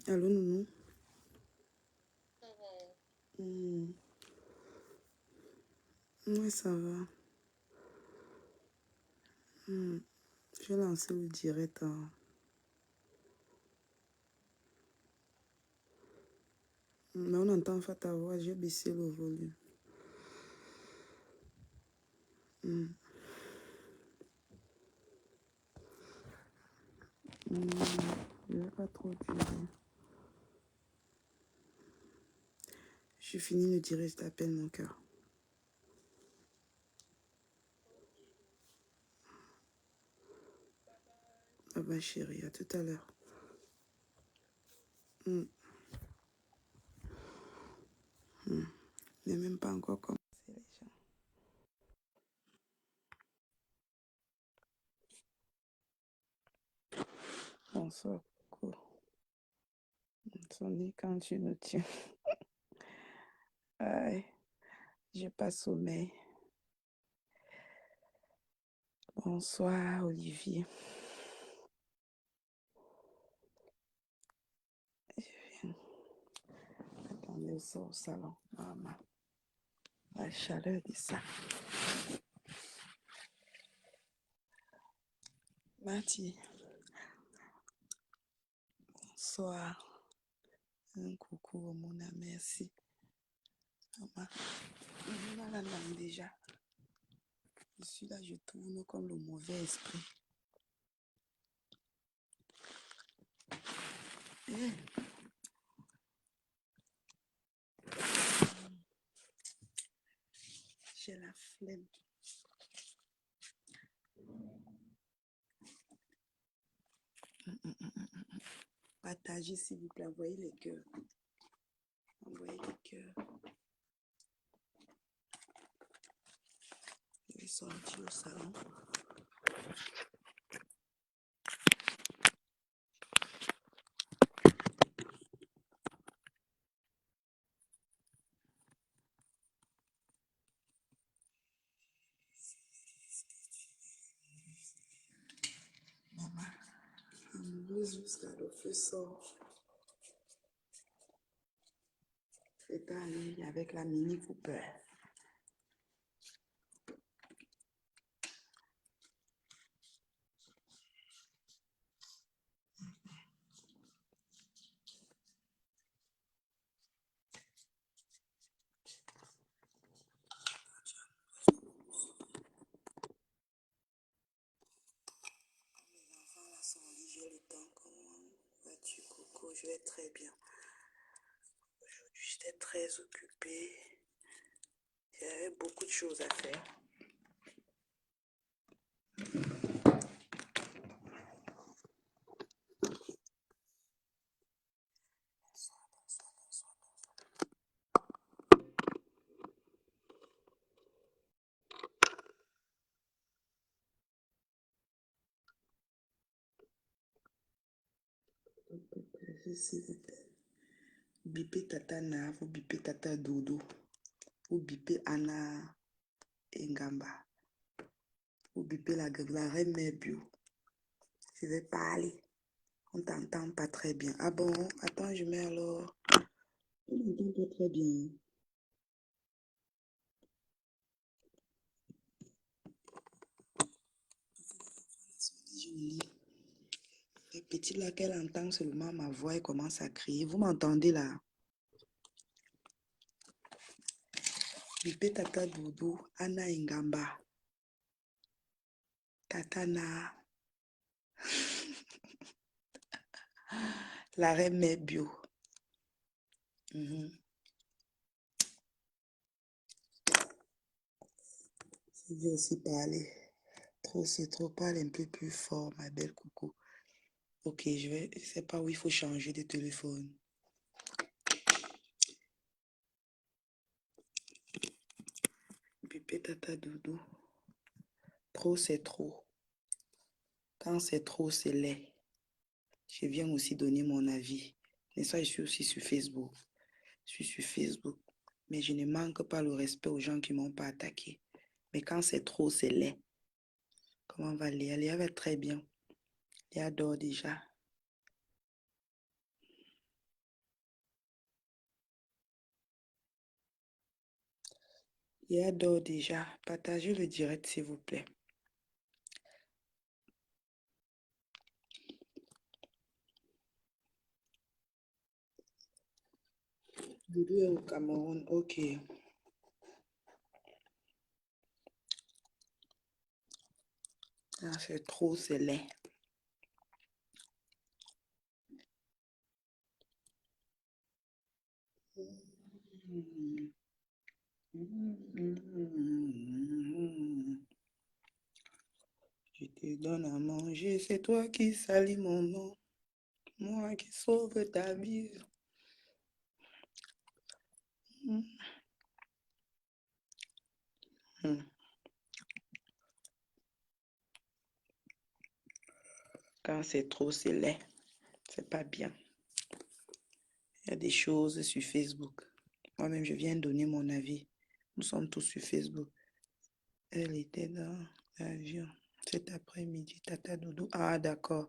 Allô, Nounou? Mhm. Hmm. Ouais, ça va. Hmm. J'ai lancé le direct, hein. Mais on entend pas ta voix, j'ai baissé le volume. Hmm. Hmm. Je vais pas trop durer. Je finis le direct, je t'appelle mon cœur. Ah bah chérie, à tout à l'heure. Hmm. Hmm. Il n'est même pas encore commencé les gens. Bonsoir, Coco. Sonner quand tu nous tiens. Aïe, j'ai pas sommeil. Bonsoir, Olivier. Attendez, on sort au salon. Maman, la chaleur de ça. Mati, bonsoir. Un coucou, mon ami, merci. Maman, on est dans la langue déjà. Je suis là, je tourne comme le mauvais esprit. Eh, j'ai la flemme. Partagez s'il vous plaît, envoyez les cœurs. Envoyez les cœurs. Je vais sortir au salon. Maman, amoureuse jusqu'à le feu sort. C'est en ligne avec la Mini Cooper. Les enfants là sont en lit, j'ai le temps. Comment vas-tu, Coco? Je vais très bien. Aujourd'hui, j'étais très occupée. J'avais beaucoup de choses à faire. S'il vous plaît. Bipez Tata Na, vous bipez Tata Dodo. Vous bipez Anna Engamba. Vous bipez la reine mère bio. Je vais parler. On t'entend pas très bien. Ah bon? Attends, je mets alors. On t'entend pas très bien. Je lis. Les petites là qu'elle entend seulement ma voix et commence à crier. Vous m'entendez là? Bipé Tata Doudou, Anna Ingamba, Tata Na, la reine mère bio. Je vais aussi parler. Trop, c'est trop. Parle un peu plus fort, ma belle coucou. Ok, je sais pas où il faut changer de téléphone. Bipé Tata Doudou. Trop, c'est trop. Quand c'est trop, c'est laid. Je viens aussi donner mon avis. Mais ça, je suis aussi sur Facebook. Je suis sur Facebook. Mais je ne manque pas le respect aux gens qui ne m'ont pas attaqué. Mais quand c'est trop, c'est laid. Comment va Léa? Léa va très bien. Léa dort déjà. Il adore déjà. Partagez le direct, s'il vous plaît. Doudou est au Cameroun. Ok. Ah, c'est trop, c'est laid. Je te donne à manger, c'est toi qui salis mon nom, moi qui sauve ta vie. Quand c'est trop, c'est laid. C'est pas bien. Il y a des choses sur Facebook. Moi-même, je viens donner mon avis. Nous sommes tous sur Facebook. Elle était dans l'avion cet après-midi. Tata Doudou. Ah, d'accord.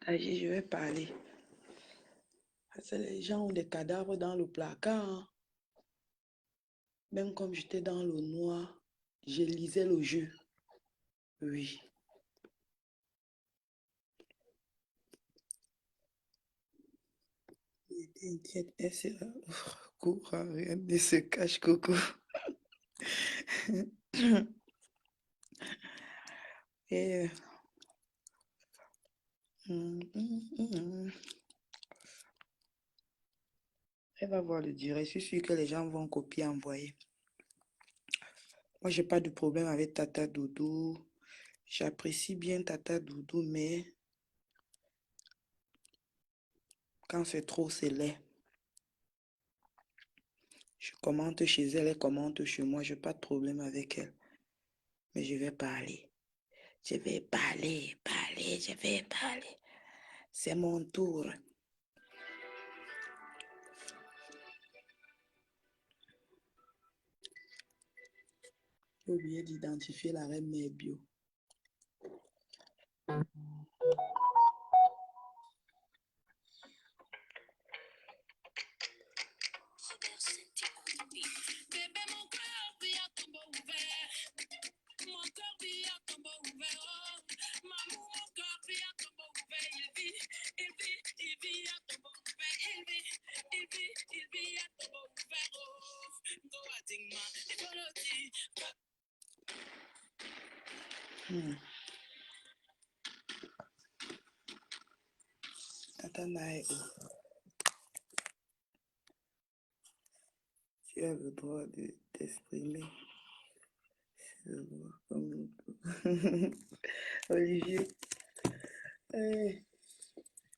Agis, je vais parler. Parce que les gens ont des cadavres dans le placard, hein. Même comme j'étais dans le noir, je lisais le jeu. Oui. Inquiète, elle sera court, rien ne se cache, Coco. Et, elle va voir le direct. Je suis sûre que les gens vont copier, envoyer. Moi, j'ai pas de problème avec Tata Doudou. J'apprécie bien Tata Doudou, mais quand c'est trop, c'est laid. Je commente chez elle, elle commente chez moi. Je n'ai pas de problème avec elle. Mais je vais parler. Je vais parler, parler, je vais parler. C'est mon tour. J'ai oublié d'identifier la reine mère bio. Tata Nae, tu as le droit de t'exprimer. Comme Olivier.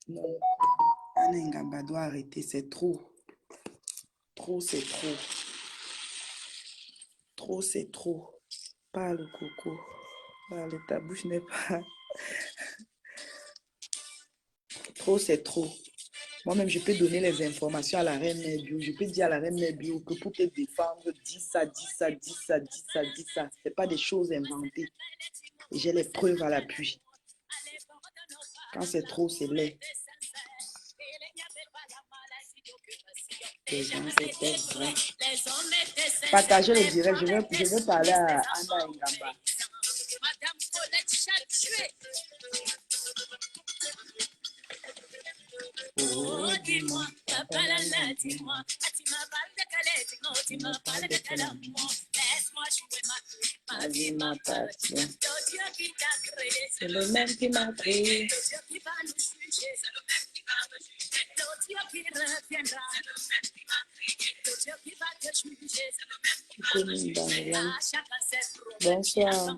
Non, Anna Ngamba doit arrêter, c'est trop. Trop, c'est trop. Trop, c'est trop. Parle, Coco. Parle, ta bouche n'est pas... Trop, c'est trop. Moi-même, je peux donner les informations à la reine mère bio. Je peux dire à la reine mère bio que pour te défendre, dis ça, dis ça, dis ça, dis ça, dis ça. Ce n'est pas des choses inventées. Et j'ai les preuves à l'appui. Quand c'est trop, c'est laid. Les gens étaient vrais. Partagez le direct. Je vais parler à Anna Ngamba. Oh, dis-moi, dis-moi. Laisse-moi jouer ma vie, ma passion. C'est le même qui m'a créé. C'est le même qui va nous juger. C'est le même qui va me juger. Le Dieu qui reviendra. C'est le même qui m'a créé. Le Dieu qui va te juger. C'est le même qui va me juger. À chacun ses promesses. Bonsoir.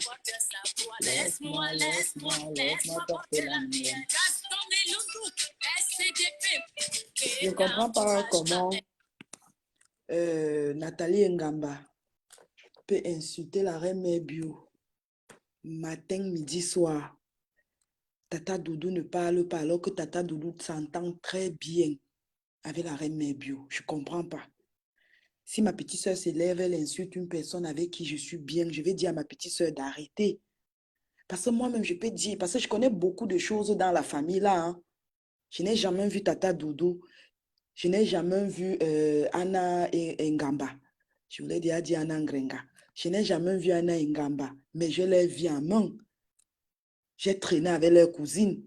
Laisse-moi, laisse-moi, laisse-moi porter la mienne. Je ne comprends pas comment Nathalie Ngamba peut insulter la reine mère bio matin, midi, soir. Tata Doudou ne parle pas alors que Tata Doudou s'entend très bien avec la reine mère bio. Je ne comprends pas. Si ma petite soeur s'élève, elle insulte une personne avec qui je suis bien, je vais dire à ma petite soeur d'arrêter. Parce que moi-même, je peux dire, parce que je connais beaucoup de choses dans la famille là. Hein. Je n'ai jamais vu Tata Doudou. Je n'ai jamais vu Anna Ngamba. Je voulais dire Anna Ngrenga. Je n'ai jamais vu Anna Ngamba, mais je l'ai vu en main. J'ai traîné avec leur cousine.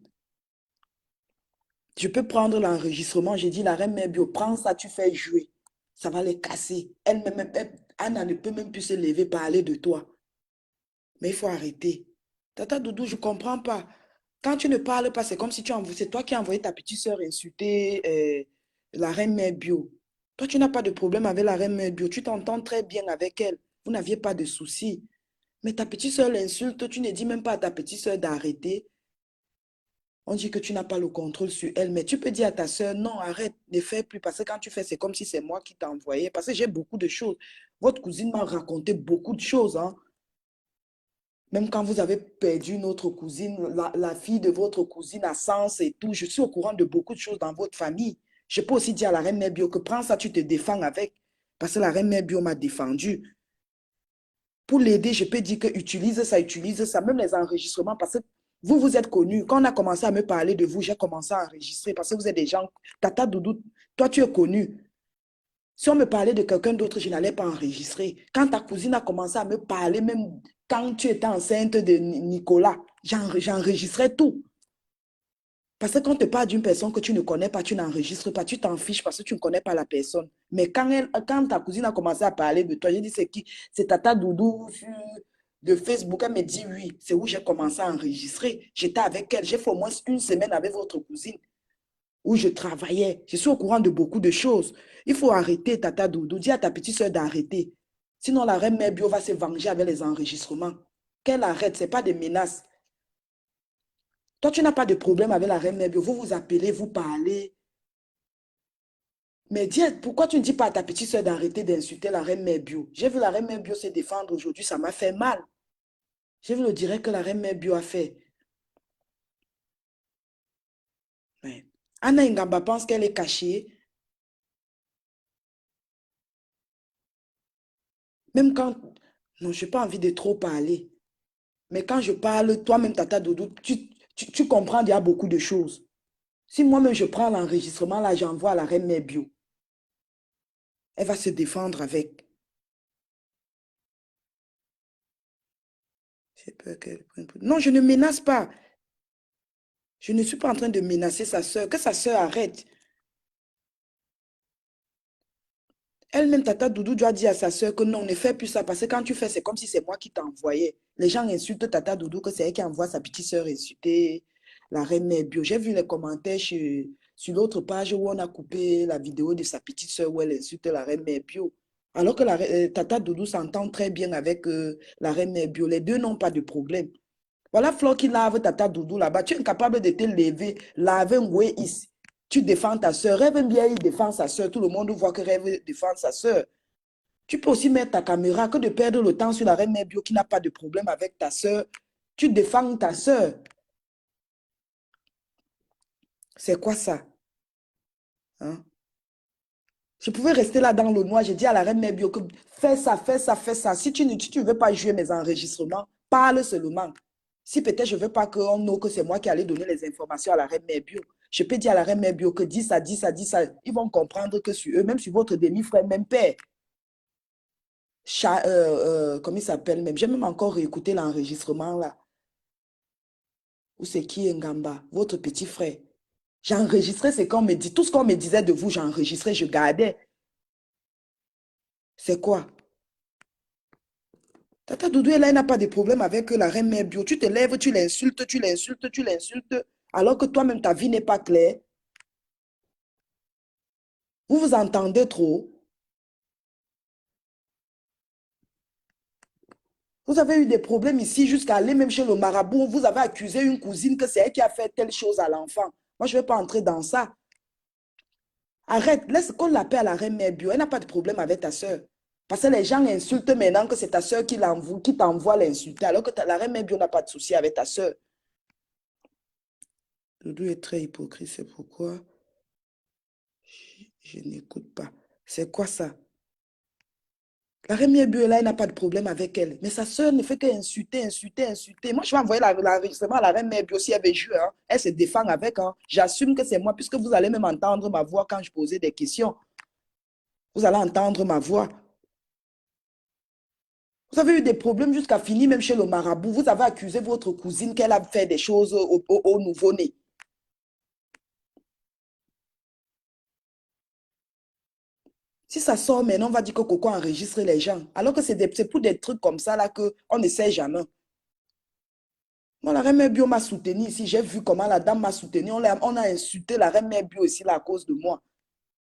Je peux prendre l'enregistrement. J'ai dit, la reine mère bio, prends ça, tu fais jouer. Ça va les casser. Anna ne peut même plus se lever parler de toi. Mais il faut arrêter. Tata Doudou, je ne comprends pas. Quand tu ne parles pas, c'est comme si c'est toi qui as envoyé ta petite soeur insulter la reine mère bio. Toi, tu n'as pas de problème avec la reine mère bio. Tu t'entends très bien avec elle. Vous n'aviez pas de soucis. Mais ta petite soeur l'insulte, tu ne dis même pas à ta petite soeur d'arrêter. On dit que tu n'as pas le contrôle sur elle, mais tu peux dire à ta soeur, non, arrête, ne fais plus, parce que quand tu fais, c'est comme si c'est moi qui t'ai envoyé, parce que j'ai beaucoup de choses. Votre cousine m'a raconté beaucoup de choses, hein. Même quand vous avez perdu une autre cousine, la fille de votre cousine a sens et tout, je suis au courant de beaucoup de choses dans votre famille. Je peux aussi dire à la reine mère bio que prends ça, tu te défends avec, parce que la reine mère bio m'a défendu. Pour l'aider, je peux dire que utilise ça, même les enregistrements, parce que vous, vous êtes connus. Quand on a commencé à me parler de vous, j'ai commencé à enregistrer, parce que vous êtes des gens, Tata Doudou, toi, tu es connu. Si on me parlait de quelqu'un d'autre, je n'allais pas enregistrer. Quand ta cousine a commencé à me parler, même quand tu étais enceinte de Nicolas, j'enregistrais tout. Parce que quand on te parle d'une personne que tu ne connais pas, tu n'enregistres pas, tu t'en fiches parce que tu ne connais pas la personne. Mais quand ta cousine a commencé à parler de toi, j'ai dit, c'est qui? C'est Tata Doudou de Facebook. Elle me dit oui. C'est où j'ai commencé à enregistrer. J'étais avec elle. J'ai fait au moins une semaine avec votre cousine où je travaillais. Je suis au courant de beaucoup de choses. Il faut arrêter, Tata Doudou. Dis à ta petite soeur d'arrêter. Sinon, la reine mère bio va se venger avec les enregistrements. Qu'elle arrête, ce n'est pas des menaces. Toi, tu n'as pas de problème avec la reine mère bio. Vous vous appelez, vous parlez. Mais dis, pourquoi tu ne dis pas à ta petite soeur d'arrêter d'insulter la reine mère bio? J'ai vu la reine mère bio se défendre aujourd'hui, ça m'a fait mal. J'ai vu le direct que la reine mère bio a fait. Ouais. Anna Ngamba pense qu'elle est cachée. Même quand... Non, je n'ai pas envie de trop parler. Mais quand je parle, toi-même, Tata Doudou, tu comprends, il y a beaucoup de choses. Si moi-même, je prends l'enregistrement, là, j'envoie à la reine mère bio. Elle va se défendre avec. J'ai peur qu'elle prenne... Non, je ne menace pas. Je ne suis pas en train de menacer sa soeur. Que sa soeur arrête. Elle-même, Tata Doudou doit dire à sa soeur que non, ne fais plus ça. Parce que quand tu fais, c'est comme si c'est moi qui t'envoyais. Les gens insultent Tata Doudou que c'est elle qui envoie sa petite soeur insulter la reine mère bio. J'ai vu les commentaires sur l'autre page où on a coupé la vidéo de sa petite soeur où elle insulte la reine mère bio. Alors que Tata Doudou s'entend très bien avec la reine mère bio. Les deux n'ont pas de problème. Voilà Flo qui lave Tata Doudou là-bas. Tu es incapable de te lever, laver un gouet ici. Tu défends ta soeur. Rêve bien, il défend sa soeur. Tout le monde voit que Rêve défend sa soeur. Tu peux aussi mettre ta caméra que de perdre le temps sur la reine mère bio qui n'a pas de problème avec ta soeur. Tu défends ta soeur. C'est quoi ça? Hein? Je pouvais rester là dans le noir. J'ai dit à la reine mère bio que fais ça, fais ça, fais ça. Si tu ne veux pas jouer mes enregistrements, parle seulement. Si peut-être je ne veux pas qu'on know que c'est moi qui allais donner les informations à la reine mère bio, je peux dire à la reine mère bio que dis ça, dis ça, dis ça. Ils vont comprendre que sur eux, même sur votre demi-frère, même père. Comment il s'appelle même? J'ai même encore réécouté l'enregistrement là. Ou c'est qui Ngamba? Votre petit frère. J'ai enregistré ce qu'on me dit. Tout ce qu'on me disait de vous, j'ai enregistré, je gardais. C'est quoi? Tata Doudou, elle n'a pas de problème avec la reine mère bio. Tu te lèves, tu l'insultes, tu l'insultes, tu l'insultes, alors que toi-même, ta vie n'est pas claire. Vous vous entendez trop. Vous avez eu des problèmes ici jusqu'à aller même chez le marabout. Vous avez accusé une cousine que c'est elle qui a fait telle chose à l'enfant. Moi, je ne vais pas entrer dans ça. Arrête, laisse qu'on l'appelle à la reine mère bio. Elle n'a pas de problème avec ta soeur. Parce que les gens insultent maintenant que c'est ta soeur qui t'envoie l'insulter, alors que la reine mère bio n'a pas de souci avec ta soeur. Doudou est très hypocrite, c'est pourquoi Je n'écoute pas. C'est quoi ça? La reine mère bio, là, elle n'a pas de problème avec elle. Mais sa soeur ne fait qu'insulter, insulter, insulter. Moi, je vais envoyer l'enregistrement à la reine mère bio si elle veut jouer. Hein. Elle se défend avec. Hein. J'assume que c'est moi, puisque vous allez même entendre ma voix quand je posais des questions. Vous allez entendre ma voix. Vous avez eu des problèmes jusqu'à finir même chez le marabout. Vous avez accusé votre cousine qu'elle a fait des choses au nouveau-né. Si ça sort maintenant, on va dire que Coco enregistre les gens. Alors que c'est pour des trucs comme ça là qu'on ne sait jamais. Moi, la reine mère bio m'a soutenu ici. J'ai vu comment la dame m'a soutenu. On a insulté la reine mère bio ici là, à cause de moi.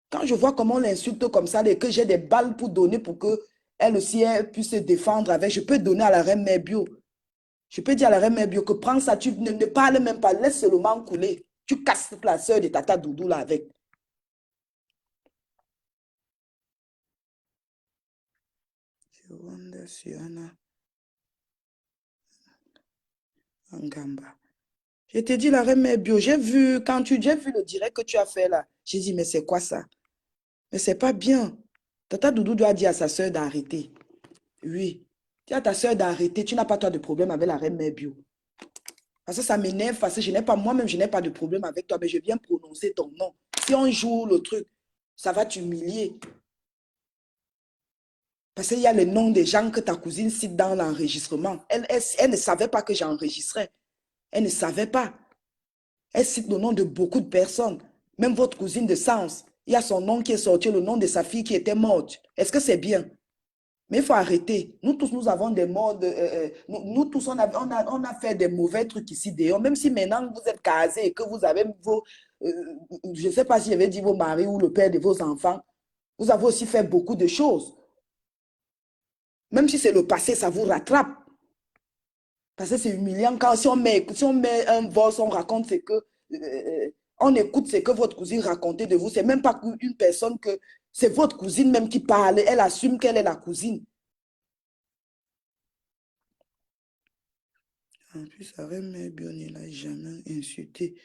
Quand je vois comment on l'insulte comme ça, et que j'ai des balles pour donner pour que elle aussi elle puisse se défendre avec, je peux donner à la reine mère bio. Je peux dire à la reine mère bio que prends ça, tu ne parles même pas, laisse seulement couler. Tu casses la soeur de Tata Doudou là avec. Angamba. Je te dis la reine mère bio, j'ai vu le direct que tu as fait là. J'ai dit, mais c'est quoi ça? Mais c'est pas bien. Tata Doudou doit dire à sa soeur d'arrêter. Oui. Dis à ta soeur d'arrêter. Tu n'as pas toi de problème avec la reine mère bio. Parce que ça m'énerve, parce que je n'ai pas, moi-même, je n'ai pas de problème avec toi, mais je viens prononcer ton nom. Si on joue le truc, ça va t'humilier. Parce qu'il y a le nom des gens que ta cousine cite dans l'enregistrement. Elle ne savait pas que j'enregistrais. Elle ne savait pas. Elle cite le nom de beaucoup de personnes. Même votre cousine de Sens. Il y a son nom qui est sorti, le nom de sa fille qui était morte. Est-ce que c'est bien? Mais il faut arrêter. Nous tous, nous avons des modes. Nous tous, on a fait des mauvais trucs ici dehors. Même si maintenant vous êtes casés et que vous avez vos. Je ne sais pas si j'avais dit vos maris ou le père de vos enfants. Vous avez aussi fait beaucoup de choses. Même si c'est le passé, ça vous rattrape. Parce que c'est humiliant quand si on met un voice, on raconte ce que. On écoute ce que votre cousine racontait de vous. C'est même pas une personne que. C'est votre cousine même qui parle. Elle assume qu'elle est la cousine. En plus, sa reine bien, il n'a jamais insulté.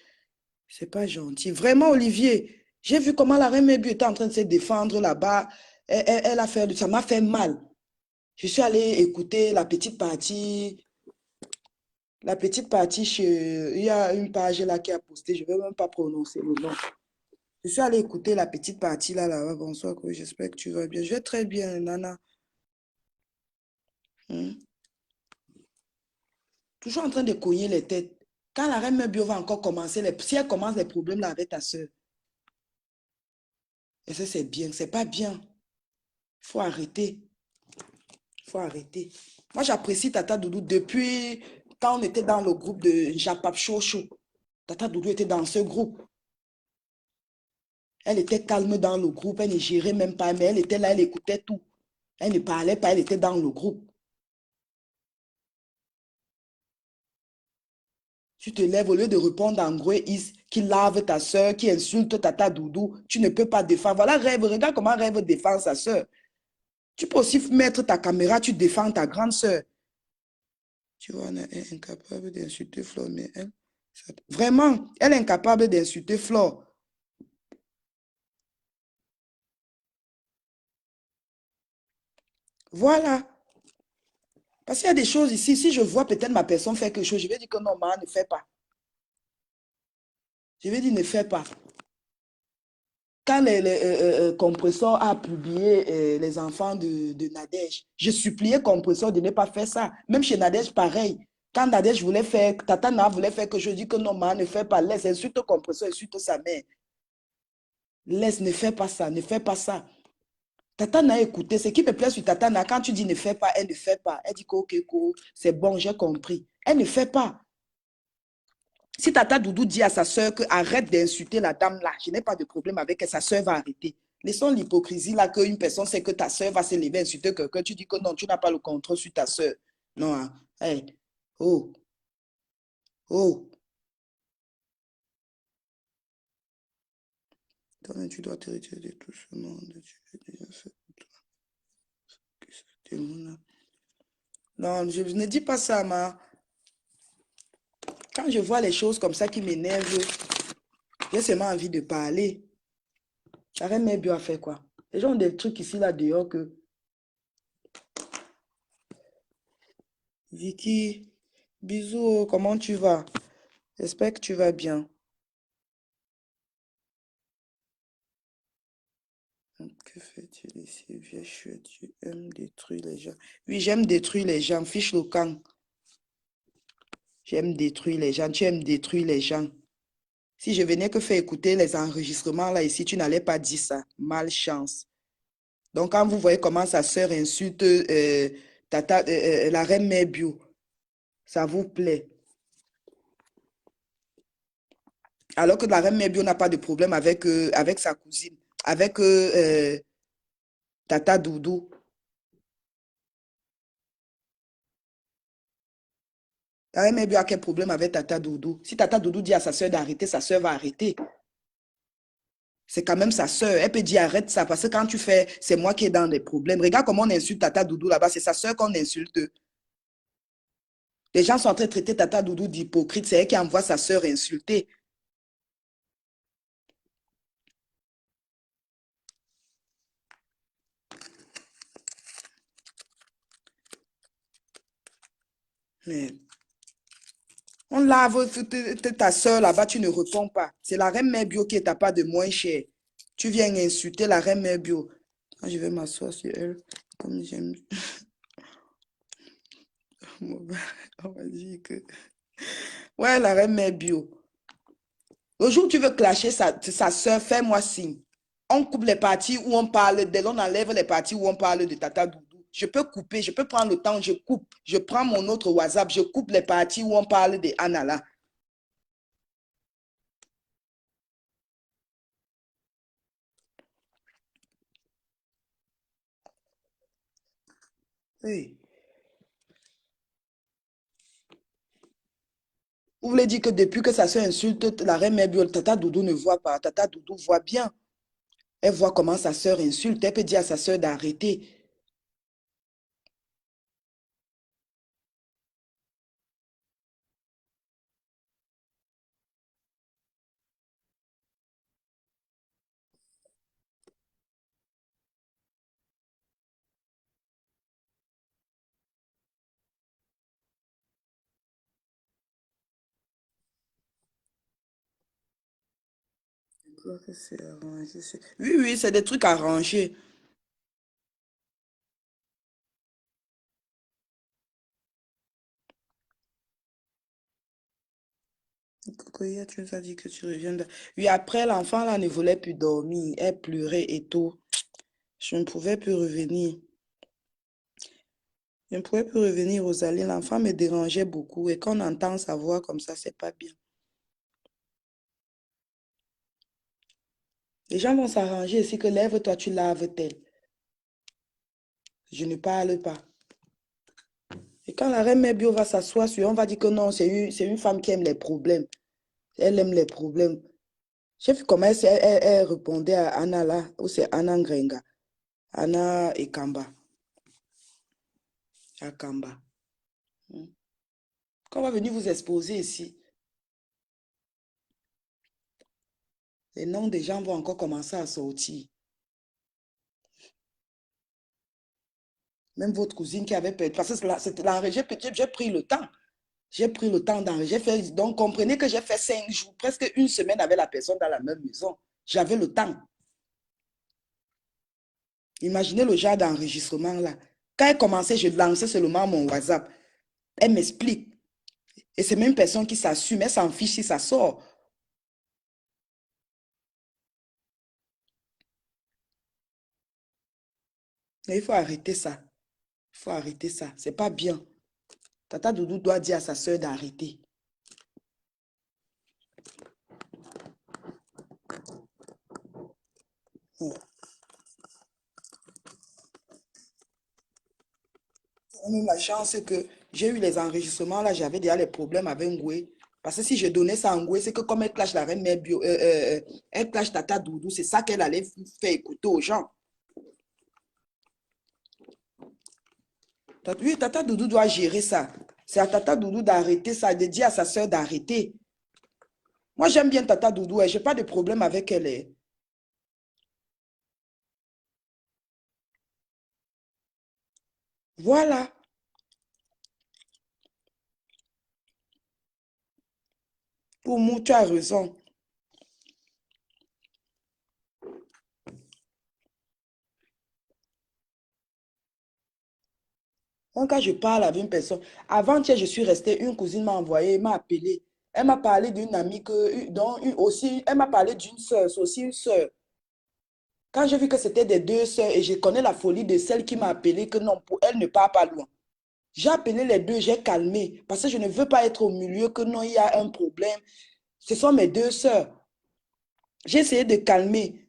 C'est pas gentil. Vraiment, Olivier, j'ai vu comment la reine Bio était en train de se défendre là-bas. Elle a fait, ça m'a fait mal. Je suis allée écouter la petite partie chez, il y a une page là qui a posté, je ne vais même pas prononcer le nom. Je suis allée écouter la petite partie là. Bonsoir, j'espère que tu vas bien. Je vais très bien, Nana. Hmm. Toujours en train de cogner les têtes. Quand la reine Bio va encore commencer, si elle commence les problèmes là avec ta soeur, et ça c'est bien, c'est pas bien. Il faut arrêter. Il faut arrêter. Moi, j'apprécie Tata Doudou depuis quand on était dans le groupe de Japap Chocho. Tata Doudou était dans ce groupe. Elle était calme dans le groupe, elle ne gérait même pas, mais elle était là, elle écoutait tout. Elle ne parlait pas, elle était dans le groupe. Tu te lèves au lieu de répondre en gros, qui lave ta soeur, qui insulte Tata Doudou, tu ne peux pas défendre. Voilà Rêve, regarde comment Rêve défend sa soeur. Tu peux aussi mettre ta caméra, tu défends ta grande soeur. Tu vois, elle est incapable d'insulter Flore, mais elle, vraiment, elle est incapable d'insulter Flore. Voilà. Parce qu'il y a des choses ici, si je vois peut-être ma personne faire quelque chose, je vais dire que non, ma, ne fais pas. Je vais dire ne fais pas. Quand Compressor a publié les enfants de Nadège, je suppliais Compressor de ne pas faire ça. Même chez Nadège, pareil. Quand Nadège voulait faire, Tatana voulait faire que je dis que non, ma, ne fais pas. Laisse, insulte Compressor, insulte sa mère. Laisse, ne fais pas ça, ne fais pas ça. Tatana a écouté. Ce qui me plaît sur Tatana, quand tu dis ne fais pas, elle ne fait pas. Elle dit que ok, c'est bon, j'ai compris. Elle ne fait pas. Si Tata Doudou dit à sa soeur que arrête d'insulter la dame là, je n'ai pas de problème avec elle, sa soeur va arrêter. Laissons l'hypocrisie là qu'une personne sait que ta soeur va se lever insulter quelqu'un, tu dis que non, tu n'as pas le contrôle sur ta soeur. Non, hein? Hey. Oh, oh. Toi, tu dois te retirer de tout ce monde. Non, je ne dis pas ça, ma. Quand je vois les choses comme ça qui m'énervent, j'ai seulement envie de parler. La reine mère bio a fait quoi? Les gens ont des trucs ici, là, dehors que... Vicky, bisous, comment tu vas? J'espère que tu vas bien. Que fais-tu ici, vieux chou? Tu aimes détruire les gens. Oui, j'aime détruire les gens. Fiche le camp. J'aime détruire les gens. Tu aimes détruire les gens. Si je venais que faire écouter les enregistrements là ici, tu n'allais pas dire ça. Malchance. Donc, quand vous voyez comment sa sœur insulte la reine mère bio, ça vous plaît. Alors que la reine mère bio n'a pas de problème avec sa cousine, avec Tata Doudou. La reine mère bio a quel problème avec Tata Doudou? Si Tata Doudou dit à sa sœur d'arrêter, sa sœur va arrêter. C'est quand même sa sœur. Elle peut dire arrête ça parce que quand tu fais, c'est moi qui est dans les problèmes. Regarde comment on insulte Tata Doudou là-bas. C'est sa sœur qu'on insulte. Les gens sont en train de traiter Tata Doudou d'hypocrite. C'est elle qui envoie sa sœur insulter. Mais on lave ta sœur là-bas, tu ne réponds pas. C'est la reine mère bio qui est ta part de moins cher. Tu viens insulter la reine mère bio. Quand je vais m'asseoir sur elle, comme j'aime. On va dire que. Ouais, la reine mère bio. Le jour où tu veux clasher sa soeur, fais-moi signe. On coupe les parties où on parle d'elle, on enlève les parties où on parle de Tata Doudou. Je peux couper, je peux prendre le temps, je coupe. Je prends mon autre WhatsApp, je coupe les parties où on parle de Anna là. Oui. Vous voulez dire que depuis que sa soeur insulte la reine mère bio, Tata Doudou ne voit pas. Tata Doudou voit bien. Elle voit comment sa soeur insulte. Elle peut dire à sa soeur d'arrêter. Oui, oui, c'est des trucs arrangés. Cocoya, tu nous as dit que tu reviens de... Oui, après, l'enfant là ne voulait plus dormir. Elle pleurait et tout. Je ne pouvais plus revenir. Je ne pouvais plus revenir, Rosalie. L'enfant me dérangeait beaucoup. Et quand on entend sa voix comme ça, c'est pas bien. Les gens vont s'arranger ici que lève-toi, tu laves tel. Je ne parle pas. Et quand la reine mère bio va s'asseoir sur, on va dire que non, c'est une femme qui aime les problèmes. Elle aime les problèmes. J'ai vu comment elle répondait à Anna là, ou c'est Anna Ngrenga. Anna Ekamba. Akamba. Hmm. Quand on va venir vous exposer ici, les noms des gens vont encore commencer à sortir. Même votre cousine qui avait perdu. Parce que c'était l'enregistrement, j'ai pris le temps. J'ai pris le temps d'enregistrer. Donc, comprenez que j'ai fait 5 jours, presque une semaine avec la personne dans la même maison. J'avais le temps. Imaginez le genre d'enregistrement là. Quand elle commençait, je lançais seulement mon WhatsApp. Elle m'explique. Et c'est même une personne qui s'assume. Elle s'en fiche si ça sort. Mais il faut arrêter ça. Il faut arrêter ça. C'est pas bien. Tata Doudou doit dire à sa soeur d'arrêter. Ouais. Même la chance, c'est que j'ai eu les enregistrements, là, j'avais déjà les problèmes avec Ngoué. Parce que si je donnais ça à Ngoué, c'est que comme elle clash la reine mère bio, elle clash Tata Doudou, c'est ça qu'elle allait faire écouter aux gens. Oui, Tata Doudou doit gérer ça. C'est à Tata Doudou d'arrêter ça, de dire à sa soeur d'arrêter. Moi, j'aime bien Tata Doudou, et je n'ai pas de problème avec elle. Voilà. Pour moi, tu as raison. Donc, quand je parle avec une personne, avant-hier, je suis restée, une cousine m'a envoyé, m'a appelé. Elle m'a parlé d'une amie dont aussi, elle m'a parlé d'une sœur, c'est aussi une sœur. Quand j'ai vu que c'était des deux sœurs et je connais la folie de celle qui m'a appelé, que non, pour elle ne part pas loin. J'ai appelé les deux, j'ai calmé, parce que je ne veux pas être au milieu, que non, il y a un problème. Ce sont mes deux sœurs. J'ai essayé de calmer.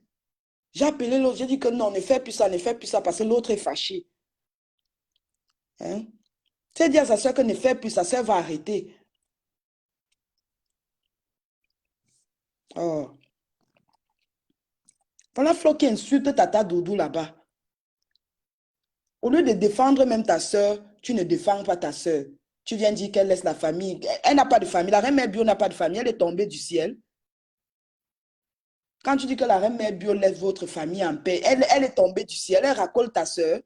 J'ai appelé l'autre, j'ai dit que non, ne fais plus ça, ne fais plus ça, parce que l'autre est fâché. Hein? C'est dire à sa soeur que ne fais plus, sa soeur va arrêter. Oh. Voilà Flo qui insulte Tata Doudou là-bas. Au lieu de défendre même ta soeur, tu ne défends pas ta soeur. Tu viens dire qu'elle laisse la famille. Elle n'a pas de famille. La reine mère bio n'a pas de famille. Elle est tombée du ciel. Quand tu dis que la reine mère bio laisse votre famille en paix, elle est tombée du ciel. Elle racole ta soeur.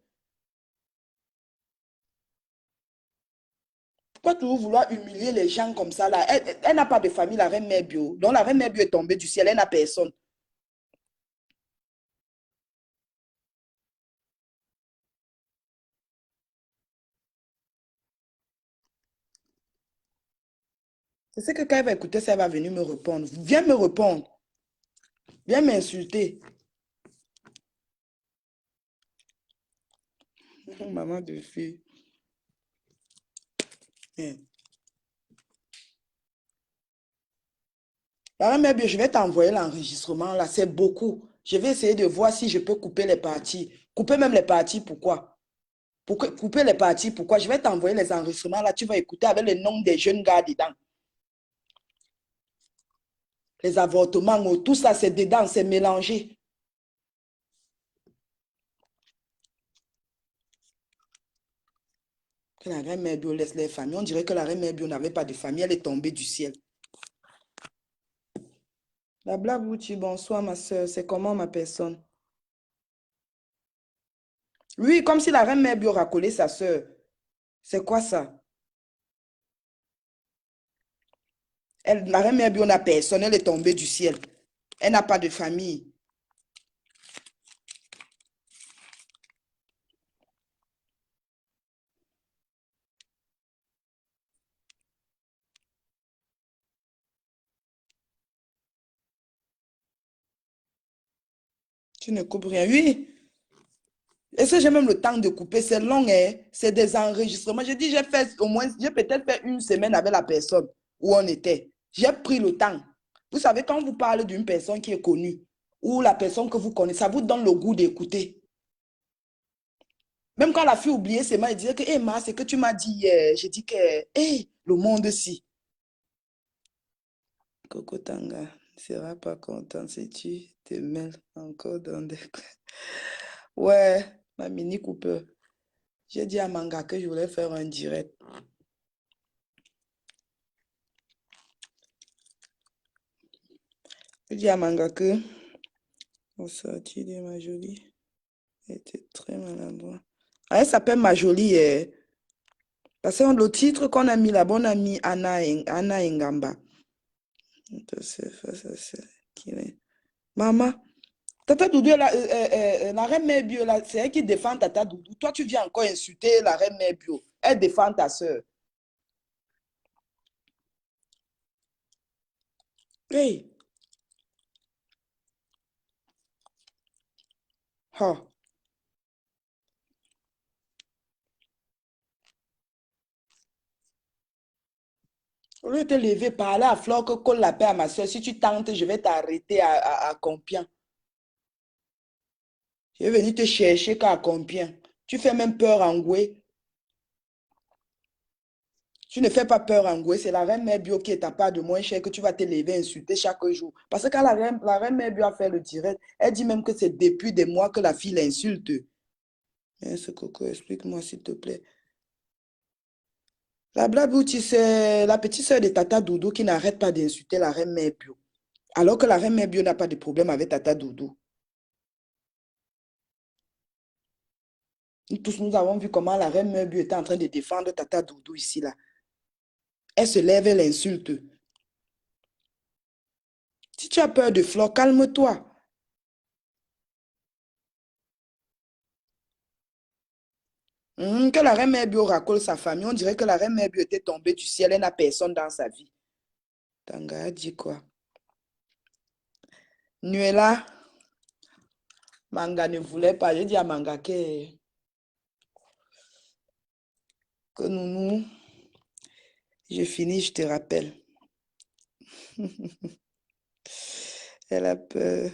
Pourquoi toujours vouloir humilier les gens comme ça là? Elle n'a pas de famille, la reine mère bio. Donc la reine mère bio est tombée du ciel. Elle n'a personne. C'est ce que quand elle va écouter ça, elle va venir me répondre. Viens me répondre. Viens m'insulter. Maman de fille. Hein. La reine mère bio, je vais t'envoyer l'enregistrement là. C'est beaucoup. Je vais essayer de voir si je peux couper les parties. Couper même les parties, pourquoi? Couper les parties, pourquoi? Je vais t'envoyer les enregistrements là. Tu vas écouter avec le nom des jeunes gars dedans. Les avortements, oh, tout ça, c'est dedans, c'est mélangé. Que la reine mère bio laisse les familles. On dirait que la reine mère bio n'avait pas de famille. Elle est tombée du ciel. La Blabouti, bonsoir ma soeur. C'est comment ma personne? Oui, comme si la reine mère bio racolait sa soeur. C'est quoi ça? La reine mère bio n'a personne. Elle est tombée du ciel. Elle n'a pas de famille. Tu ne coupes rien. Oui. Est-ce que j'ai même le temps de couper? C'est long, hein? C'est des enregistrements. J'ai dit, j'ai fait au moins, j'ai peut-être fait une semaine avec la personne où on était. J'ai pris le temps. Vous savez, quand vous parlez d'une personne qui est connue ou la personne que vous connaissez, ça vous donne le goût d'écouter. Même quand la fille oubliait ses mains, elle disait que, hé, Ma, c'est que tu m'as dit hier. J'ai dit que, hé, le monde si. Coco Tanga ne sera pas content si tu te mêles encore dans des... Ouais, ma mini Cooper. J'ai dit à Manga que je voulais faire un direct. J'ai dit à Manga que au sorti de ma jolie était très maladroit. Ah, elle s'appelle ma jolie. Parce que le titre qu'on a mis là, on a mis Anna Ngamba. Maman, Tata Doudou, la reine mère bio, c'est elle qui défend Tata Doudou. Toi, tu viens encore insulter la reine mère bio. Elle défend ta soeur. Hey, ha. Au lieu de te lever, parler à Flore que colle la paix à ma soeur. Si tu tentes, je vais t'arrêter à Compiègne. Je vais venir te chercher qu'à Compiègne. Tu fais même peur en Goué. Tu ne fais pas peur en Goué. C'est la reine mère bio qui est ta part de moins cher que tu vas te lever insulter chaque jour. Parce que quand la reine mère bio a fait le direct, elle dit même que c'est depuis des mois que la fille l'insulte. Ce coco, explique-moi s'il te plaît. La Blabouti, c'est la petite soeur de Tata Doudou qui n'arrête pas d'insulter la reine mère bio. Alors que la reine mère bio n'a pas de problème avec Tata Doudou. Nous tous, nous avons vu comment la reine Meubio était en train de défendre Tata Doudou ici, là. Elle se lève, elle insulte. Si tu as peur de Flore, calme-toi. Que la reine Meubio racole sa famille. On dirait que la reine Meubio était tombée du ciel. Elle n'a personne dans sa vie. Tanga a dit quoi? Nuela, Manga ne voulait pas. J'ai dit à Manga que nous, je finis, je te rappelle. Elle a peur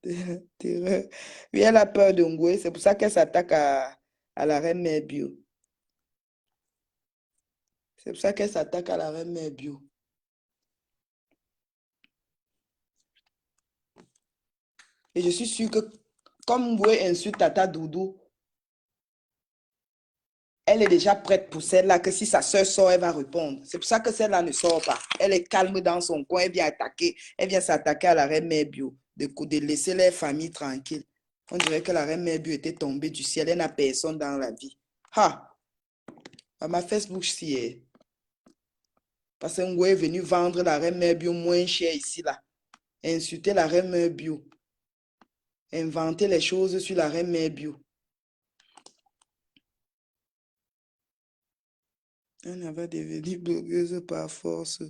de... Oui, elle a peur de Ngoué. C'est pour ça qu'elle s'attaque à la reine mère bio. C'est pour ça qu'elle s'attaque à la reine mère bio. Et je suis sûre que comme Ngoué insulte Tata Doudou, elle est déjà prête pour celle-là, que si sa soeur sort, elle va répondre. C'est pour ça que celle-là ne sort pas. Elle est calme dans son coin, elle vient attaquer. Elle vient s'attaquer à la reine mère bio, de laisser les familles tranquilles. On dirait que la reine mère bio était tombée du ciel. Elle n'a personne dans la vie. Ha! À ma Facebook, si. Parce que Ngoué est venu vendre la reine mère bio moins cher ici, là. Insulter la reine mère bio. Inventer les choses sur la reine mère bio. Elle va devenir blogueuse par force.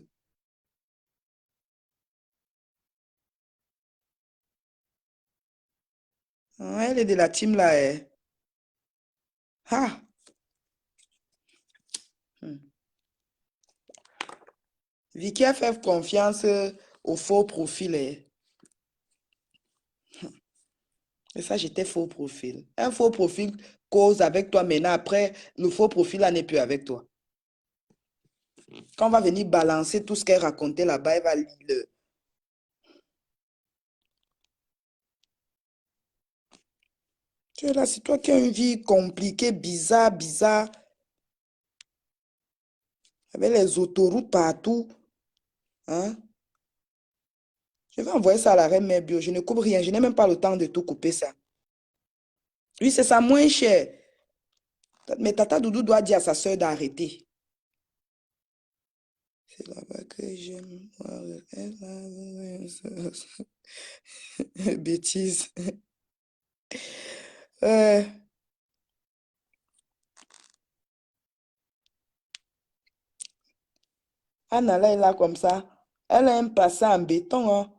Elle est de la team là. Ha! Vicky a fait confiance au faux profil. Et ça, j'étais faux profil. Un faux profil cause avec toi maintenant. Après, le faux profil là n'est plus avec toi. Quand on va venir balancer tout ce qu'elle racontait là-bas, elle va lire. Tu es là, c'est toi qui as une vie compliquée, bizarre, bizarre. Avec les autoroutes partout. Hein? Je vais envoyer ça à la reine mère bio. Je ne coupe rien. Je n'ai même pas le temps de tout couper ça. Oui, c'est ça moins cher. Mais Tata Doudou doit dire à sa soeur d'arrêter. C'est là-bas que j'aime voir elle. Bêtise. Euh, Anna, là, elle est là comme ça. Elle a un passé en béton. Hein.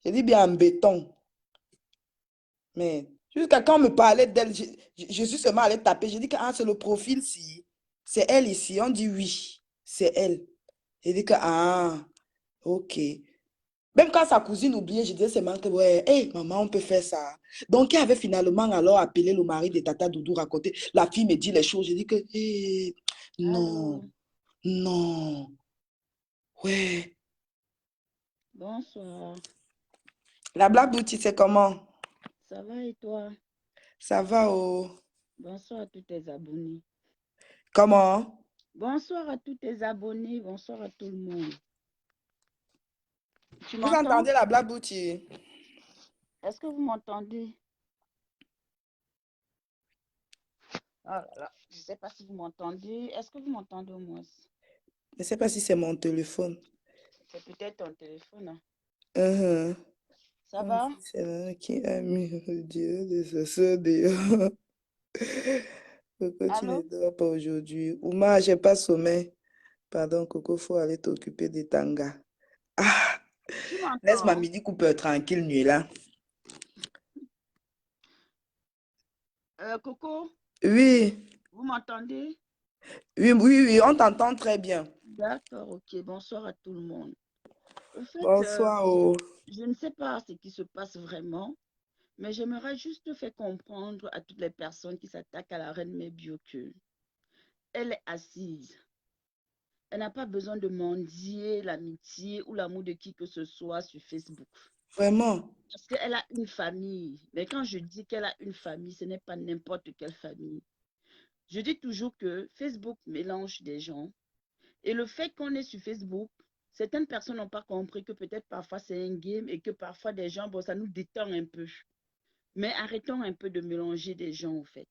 Je dis bien en béton. Mais jusqu'à quand on me parlait d'elle, je suis seulement allée taper. Je dis que ah, c'est le profil, si. C'est elle ici. On dit oui, c'est elle. Je dis que ah, ok. Même quand sa cousine oubliait, je disais seulement que ouais, hey, maman, on peut faire ça. Donc, elle avait finalement alors appelé le mari de Tata Doudou, raconter. La fille me dit les choses. Je dis que hey, non, Allô, non, ouais. bonsoir. La Black Beauty, c'est comment? Ça va et toi? Ça va, oh. Bonsoir à tous tes abonnés. Comment? Bonsoir à tous tes abonnés, bonsoir à tout le monde. Tu Vous m'entends? entendez la Black Beauty? Est-ce que vous m'entendez? Oh là là, je ne sais pas si vous m'entendez. Est-ce que vous m'entendez au moins? Je ne sais pas si c'est mon téléphone. C'est peut-être ton téléphone, hein. Uh-huh. Ça Comme va? si c'est là qui a mis le Dieu de ce soeur dehors. Coco, tu ne Allô? dors pas aujourd'hui. Ouma, j'ai pas sommeil. Pardon, Coco, faut aller t'occuper des tangas. Ah, Tu laisse ma m'entends? Mini Cooper tranquille, nuit là. Coco, Oui, vous m'entendez? oui, oui, oui, on t'entend très bien. D'accord, ok. Bonsoir à tout le monde. En fait, Bonsoir, oh. je ne sais pas ce qui se passe vraiment. Mais j'aimerais juste faire comprendre à toutes les personnes qui s'attaquent à la reine Mébio que elle est assise. Elle n'a pas besoin de mendier l'amitié ou l'amour de qui que ce soit sur Facebook. Vraiment. Parce qu'elle a une famille. Mais quand je dis qu'elle a une famille, ce n'est pas n'importe quelle famille. Je dis toujours que Facebook mélange des gens. Et le fait qu'on est sur Facebook, certaines personnes n'ont pas compris que peut-être parfois c'est un game et que parfois des gens, bon, ça nous détend un peu. Mais arrêtons un peu de mélanger des gens, en fait.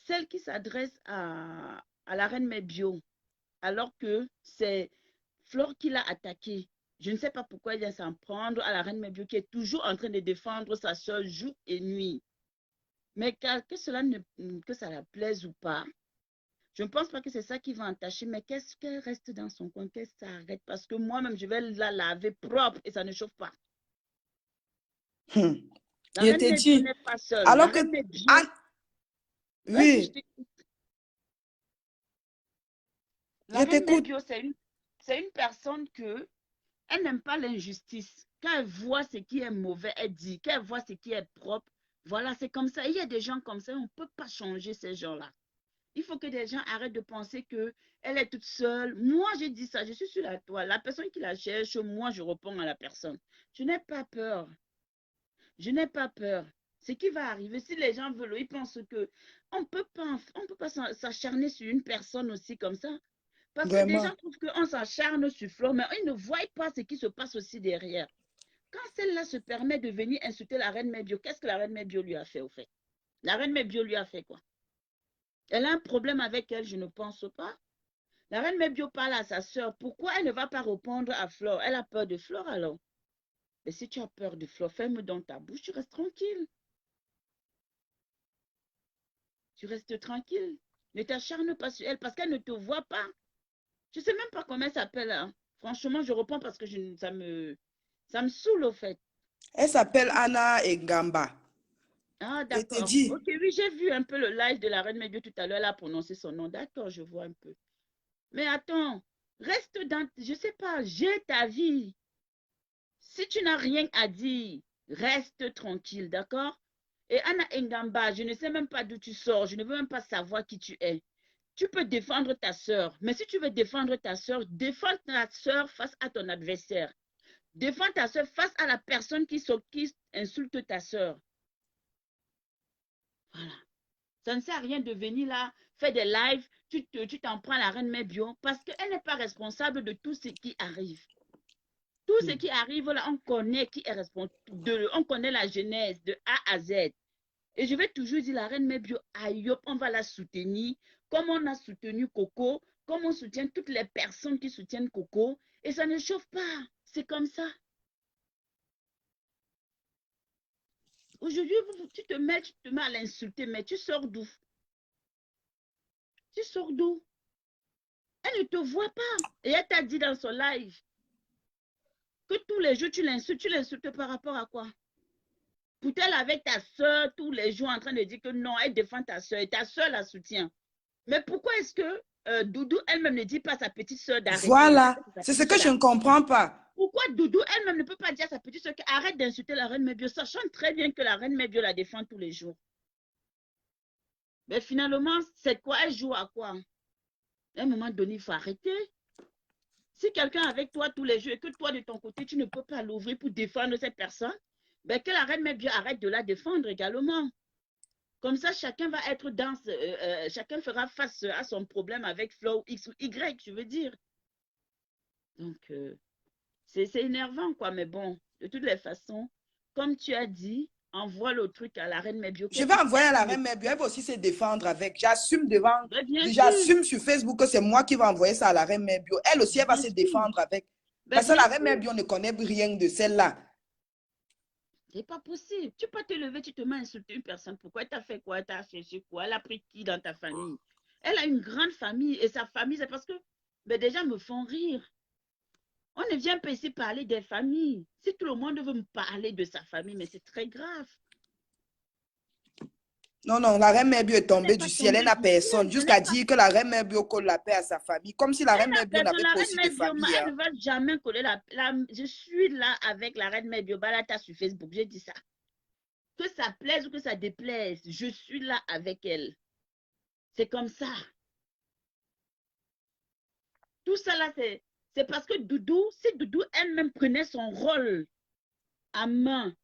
celle qui s'adresse à la reine Mébio, alors que c'est Flore qui l'a attaquée. Je ne sais pas pourquoi il vient s'en prendre à la reine Mébio qui est toujours en train de défendre sa soeur jour et nuit. Mais que cela que ça la plaise ou pas, je ne pense pas que c'est ça qui va entacher, mais qu'est-ce qu'elle reste dans son coin, qu'elle s'arrête, parce que moi-même, je vais la laver propre et ça ne chauffe pas. Hmm. La Je reine te Mébio dis, n'est pas seule. La alors que... reine Mébio, Ah, vas-y, oui, la je reine t'écoute. Mébio, c'est une personne que elle n'aime pas l'injustice. Quand elle voit ce qui est mauvais, elle dit. Quand elle voit ce qui est propre, voilà, c'est comme ça. Il y a des gens comme ça, on ne peut pas changer ces gens-là. Il faut que des gens arrêtent de penser qu'elle est toute seule. Moi, j'ai dit ça, je suis sur la toile. La personne qui la cherche, moi, je réponds à la personne. Je n'ai pas peur. Je n'ai pas peur. Ce qui va arriver, si les gens veulent, ils pensent que on peut pas s'acharner sur une personne aussi comme ça. Parce que des Vraiment. gens trouvent qu'on s'acharne sur Flo, mais ils ne voient pas ce qui se passe aussi derrière. Quand celle-là se permet de venir insulter la reine Mébio, qu'est-ce que la reine Mébio lui a fait au fait? La reine Mébio lui a fait quoi? Elle a un problème avec elle, je ne pense pas. La reine Mébio parle à sa sœur. Pourquoi elle ne va pas répondre à Flore? Elle a peur de Flore alors. Mais si tu as peur de Flore, ferme dans ta bouche, tu restes tranquille. Tu restes tranquille. Ne t'acharne pas sur elle parce qu'elle ne te voit pas. Je ne sais même pas comment elle s'appelle. Hein. Franchement, je reprends parce que ça me saoule au fait. Elle s'appelle Anna Ngamba. Ah, Je te d'accord. dis. Ok, oui, j'ai vu un peu le live de la reine Mébio tout à l'heure. Elle a prononcé son nom. D'accord, je vois un peu. Mais attends, reste dans, je sais pas, j'ai ta vie. Si tu n'as rien à dire, reste tranquille, d'accord? Et Anna Ngamba, je ne sais même pas d'où tu sors. Je ne veux même pas savoir qui tu es. Tu peux défendre ta soeur. Mais si tu veux défendre ta soeur, défends ta soeur face à ton adversaire. Défends ta soeur face à la personne qui insulte ta soeur. Voilà. Ça ne sert à rien de venir là, faire des lives, tu t'en prends à la reine Mébio parce qu'elle n'est pas responsable de tout ce qui arrive. Tout ce qui arrive là, on connaît qui est responsable, on connaît la genèse de A à Z. Et je vais toujours dire, la reine Mébio, aïe, on va la soutenir, comme on a soutenu Coco, comme on soutient toutes les personnes qui soutiennent Coco, et ça ne chauffe pas. C'est comme ça. Aujourd'hui, tu te mets à l'insulter, mais tu sors d'où? Tu sors d'où? Elle ne te voit pas. Et elle t'a dit dans son live que tous les jours, tu l'insultes par rapport à quoi? Peut-être avec ta soeur tous les jours en train de dire que non, elle défend ta soeur et ta soeur la soutient. Mais pourquoi est-ce que Doudou elle-même ne dit pas à sa petite soeur d'arrêter? Voilà. C'est ce que je ne comprends pas. Pourquoi Doudou elle-même ne peut pas dire à sa petite soeur qu'arrête d'insulter la reine Mébio, sachant très bien que la reine Mébio la défend tous les jours? Mais finalement, c'est quoi? Elle joue à quoi? À un moment donné, il faut arrêter. Si quelqu'un est avec toi tous les jours et que toi, de ton côté, tu ne peux pas l'ouvrir pour défendre cette personne, ben que la reine Mébio arrête de la défendre également. Comme ça, chacun va être dans... chacun fera face à son problème avec Flow X ou Y, je veux dire. Donc, c'est énervant, quoi. Mais bon, de toutes les façons, comme tu as dit, envoie le truc à la reine Mébio. Je vais envoyer à la Elle reine Mébio. Elle va aussi se défendre avec. J'assume devant. ben, bien sûr, J'assume sur Facebook que c'est moi qui vais envoyer ça à la reine Mébio. Elle aussi, elle va bien se sûr, défendre avec. ben, Parce que bien la reine sûr. Mébio ne connaît rien de celle-là. C'est pas possible. Tu peux te lever, tu te mets à insulter une personne. Pourquoi elle t'a fait quoi? Elle t'a cherché quoi? Elle a pris qui dans ta famille? Elle a une grande famille et sa famille, c'est parce que ben, des gens me font rire. On ne vient pas ici parler des familles. Si tout le monde veut me parler de sa famille, mais c'est très grave. Non, non, la reine Mébio est Elle n'est tombée pas du ciel. Elle tombée n'a du personne. ciel. Elle n'est Jusqu'à pas. dire que la reine Mébio colle la paix à sa famille. Comme si la reine Elle n'a Mébio personne. n'avait La pas reine aussi de Mébioma, famille. elle Hein. ne va jamais coller je suis là avec la reine Mébiobalata sur Facebook. J'ai dit ça. Que ça plaise ou que ça déplaise, je suis là avec elle. C'est comme ça. Tout ça là, c'est parce que Doudou, si Doudou elle-même prenait son rôle à main,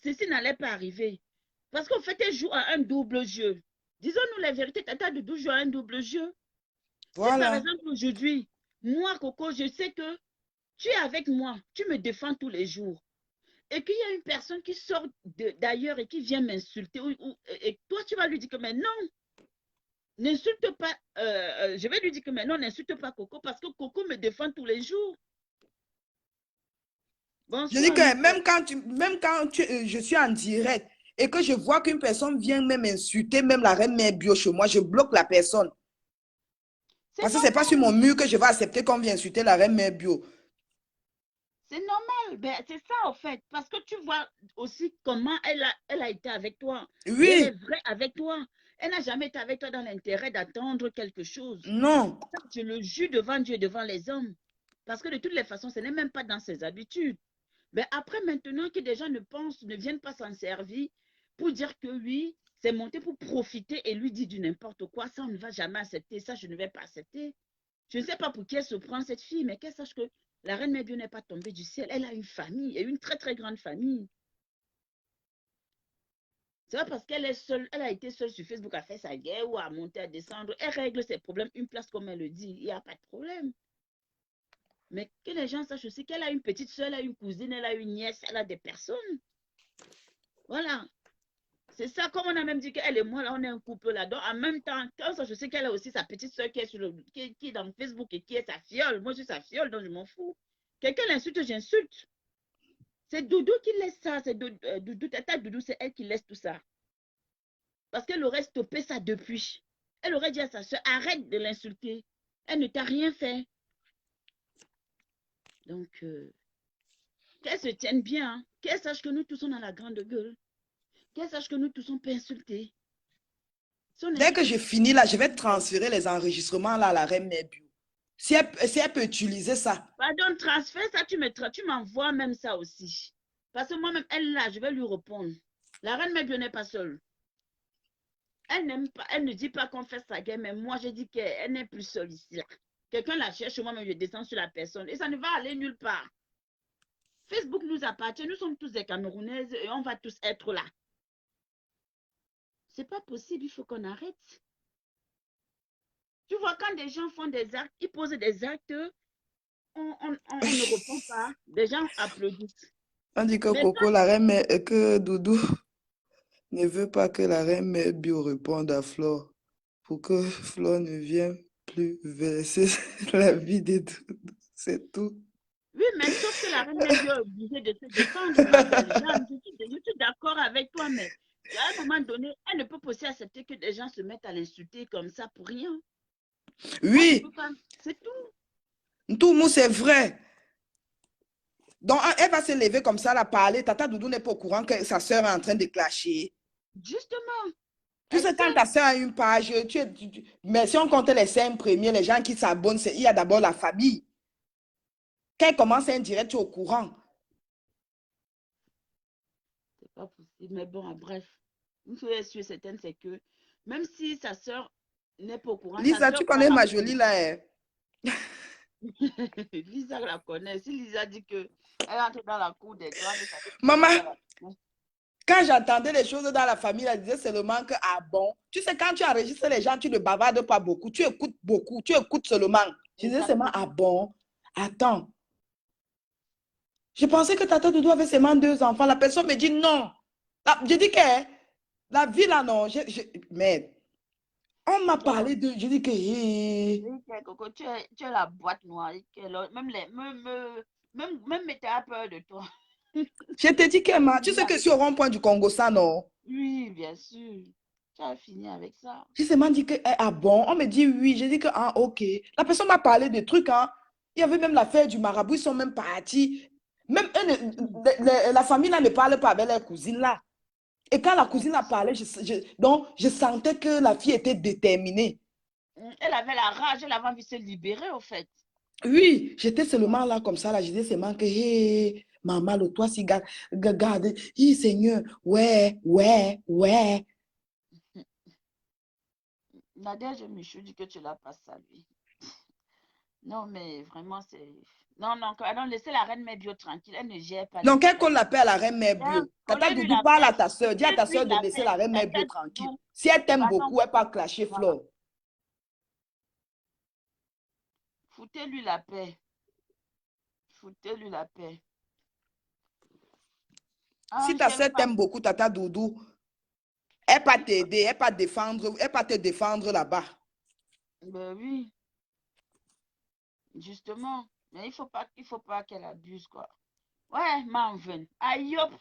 ceci n'allait pas arriver. Parce qu'en fait, elle joue à un double jeu. Disons-nous la vérité, Tata Doudou joue à un double jeu. Si par Voilà. exemple aujourd'hui, moi, Coco, je sais que tu es avec moi, tu me défends tous les jours, et qu'il y a une personne qui sort d'ailleurs et qui vient m'insulter, et toi, tu vas lui dire que mais non, N'insulte pas, je vais lui dire que maintenant, n'insulte pas Coco parce que Coco me défend tous les jours. Je dis Bonsoir, que Nico. je suis en direct et que je vois qu'une personne vient même insulter même la reine mère bio chez moi, je bloque la personne. C'est Parce que ce n'est pas sur mon normal. mur que je vais accepter qu'on vienne insulter la reine mère bio. C'est normal. Ben, c'est ça, en fait. Parce que tu vois aussi comment elle a été avec toi. Et elle est Oui, vraie avec toi. Elle n'a jamais été avec toi dans l'intérêt d'attendre quelque chose. non. Ça, je le jure devant Dieu et devant les hommes. Parce que de toutes les façons, ce n'est même pas dans ses habitudes. Mais après, maintenant que des gens ne viennent pas s'en servir pour dire que oui, c'est monté pour profiter et lui dire du n'importe quoi, ça, on ne va jamais accepter. Ça, je ne vais pas accepter. Je ne sais pas pour qui elle se prend cette fille, mais qu'elle sache que la reine Mère n'est pas tombée du ciel. Elle a une famille, et une très très grande famille. C'est pas parce qu'elle est seule, elle a été seule sur Facebook à faire sa guerre ou à monter, à descendre. Elle règle ses problèmes une place comme elle le dit. Il n'y a pas de problème. Mais que les gens sachent aussi qu'elle a une petite soeur, elle a une cousine, elle a une nièce, elle a des personnes. Voilà. C'est ça, comme on a même dit qu'elle et moi, là, on est un couple là. Donc, en même temps, quand ça, je sais qu'elle a aussi sa petite soeur qui est dans Facebook et qui est sa fiole. Moi, je suis sa fiole, donc je m'en fous. Quelqu'un l'insulte, j'insulte. C'est Doudou qui laisse ça. C'est Doudou, Tata Doudou, c'est elle qui laisse tout ça. Parce qu'elle aurait stoppé ça depuis. Elle aurait dit à sa soeur, arrête de l'insulter. Elle ne t'a rien fait. Donc, qu'elle se tienne bien. Hein. Qu'elle sache que nous tous, on a la grande gueule. Qu'elle sache que nous tous, on peut insulter. Si on Dès que insulte je quelqu'un, finis là, je vais transférer les enregistrements là à la reine mère bio. Si elle peut utiliser ça. pardon, transfert, ça, tu m'envoies même ça aussi. Parce que moi-même, elle là, je vais lui répondre. La reine Mère n'est pas seule. Elle n'aime pas, elle ne dit pas qu'on fait sa guerre, mais moi, je dis qu'elle n'est plus seule ici. Là. Quelqu'un la cherche, moi-même, je descends sur la personne. Et ça ne va aller nulle part. Facebook nous appartient, nous sommes tous des Camerounaises et on va tous être là. C'est pas possible, il faut qu'on arrête. Tu vois, quand des gens font des actes, ils posent des actes, on ne répond pas. Des gens applaudissent. On dit que Mais Coco, la reine mère, que Doudou ne veut pas que la reine mère bio réponde à Flore pour que Flore ne vienne plus verser la vie de Doudou. C'est tout. oui, mais sauf que la reine n'est bien obligée de se défendre, ma belle dame. Je suis d'accord avec toi, mais à un moment donné, elle ne peut pas aussi accepter que des gens se mettent à l'insulter comme ça pour rien. Elle ne peut Oui, pas. C'est tout. tout le monde, c'est vrai. Donc, elle va se lever comme ça, la parler. Tata Doudou n'est pas au courant que sa soeur est en train de clasher. Justement, Tu elle sais, quand sait. ta soeur a une page, mais si on compte les 5 premiers, les gens qui s'abonnent, il y a d'abord la famille. Quand elle commence un direct, tu es au courant. C'est pas possible. Mais bon, bref. Une chose est sûre, certaine, c'est que même si sa soeur n'est pas au courant, sa Lisa, tu soeur va connais la ma jolie protéger. là. Hein? Lisa la connaît. Si Lisa dit que elle entre dans la cour des grandes, ça veut dire que Maman, Lisa la connaît. quand j'entendais les choses dans la famille, elle disait seulement que, ah bon, tu sais, quand tu enregistres les gens, tu ne bavardes pas beaucoup, tu écoutes seulement. Je disais seulement, ah Exactement. bon, attends. Je pensais que Tata Doudou avait seulement 2 enfants. La personne me dit non. Je dis que la vie là, non. Mais on m'a Donc, parlé de. Je dis que. Coco, tu es la boîte noire. Même même m'était à peur de toi. Je te dis Tu que, as tu fini sais que avec sur le rond-point du Congo, ça, non. Oui, bien sûr. Tu as fini avec ça. J'ai seulement dit que, ah bon, on me dit oui. J'ai dit que, ah ok. La personne m'a parlé de trucs, hein. Il y avait même l'affaire du marabout, ils sont même partis. Même la famille là ne parle pas avec leur cousine là. Et quand la Donc, cousine a parlé, donc je sentais que la fille était déterminée. elle avait la rage, elle avait envie de se libérer, au fait. Oui, j'étais seulement là comme ça, là, je disais seulement que, hé, maman, le toi, si garde, hi, Seigneur, ouais, ouais, ouais. Nadia, je me suis dit que tu l'as pas salué. Non, mais vraiment, c'est. Non, non, non, laissez la reine mère bio tranquille. Elle ne gère pas les Donc, quel qu'on affaires. l'appelle à la reine mère bio? Tata Collez-lui Doudou la parle paix. à ta soeur, dis à ta Foutez-lui soeur de la laisser paix. la reine mère bio Tata tranquille. Doudou. Si elle t'aime Pardon, beaucoup, elle peut Coco. clasher Voilà. Flore. Foutez-lui la paix. Foutez-lui la paix. Si ta Angèle soeur Femme. t'aime beaucoup, Tata Doudou, Elle va t'aider, elle va te défendre là-bas. Ben oui, justement. Mais il faut pas qu'elle abuse, quoi. Ouais, Manven. Aïe, hop,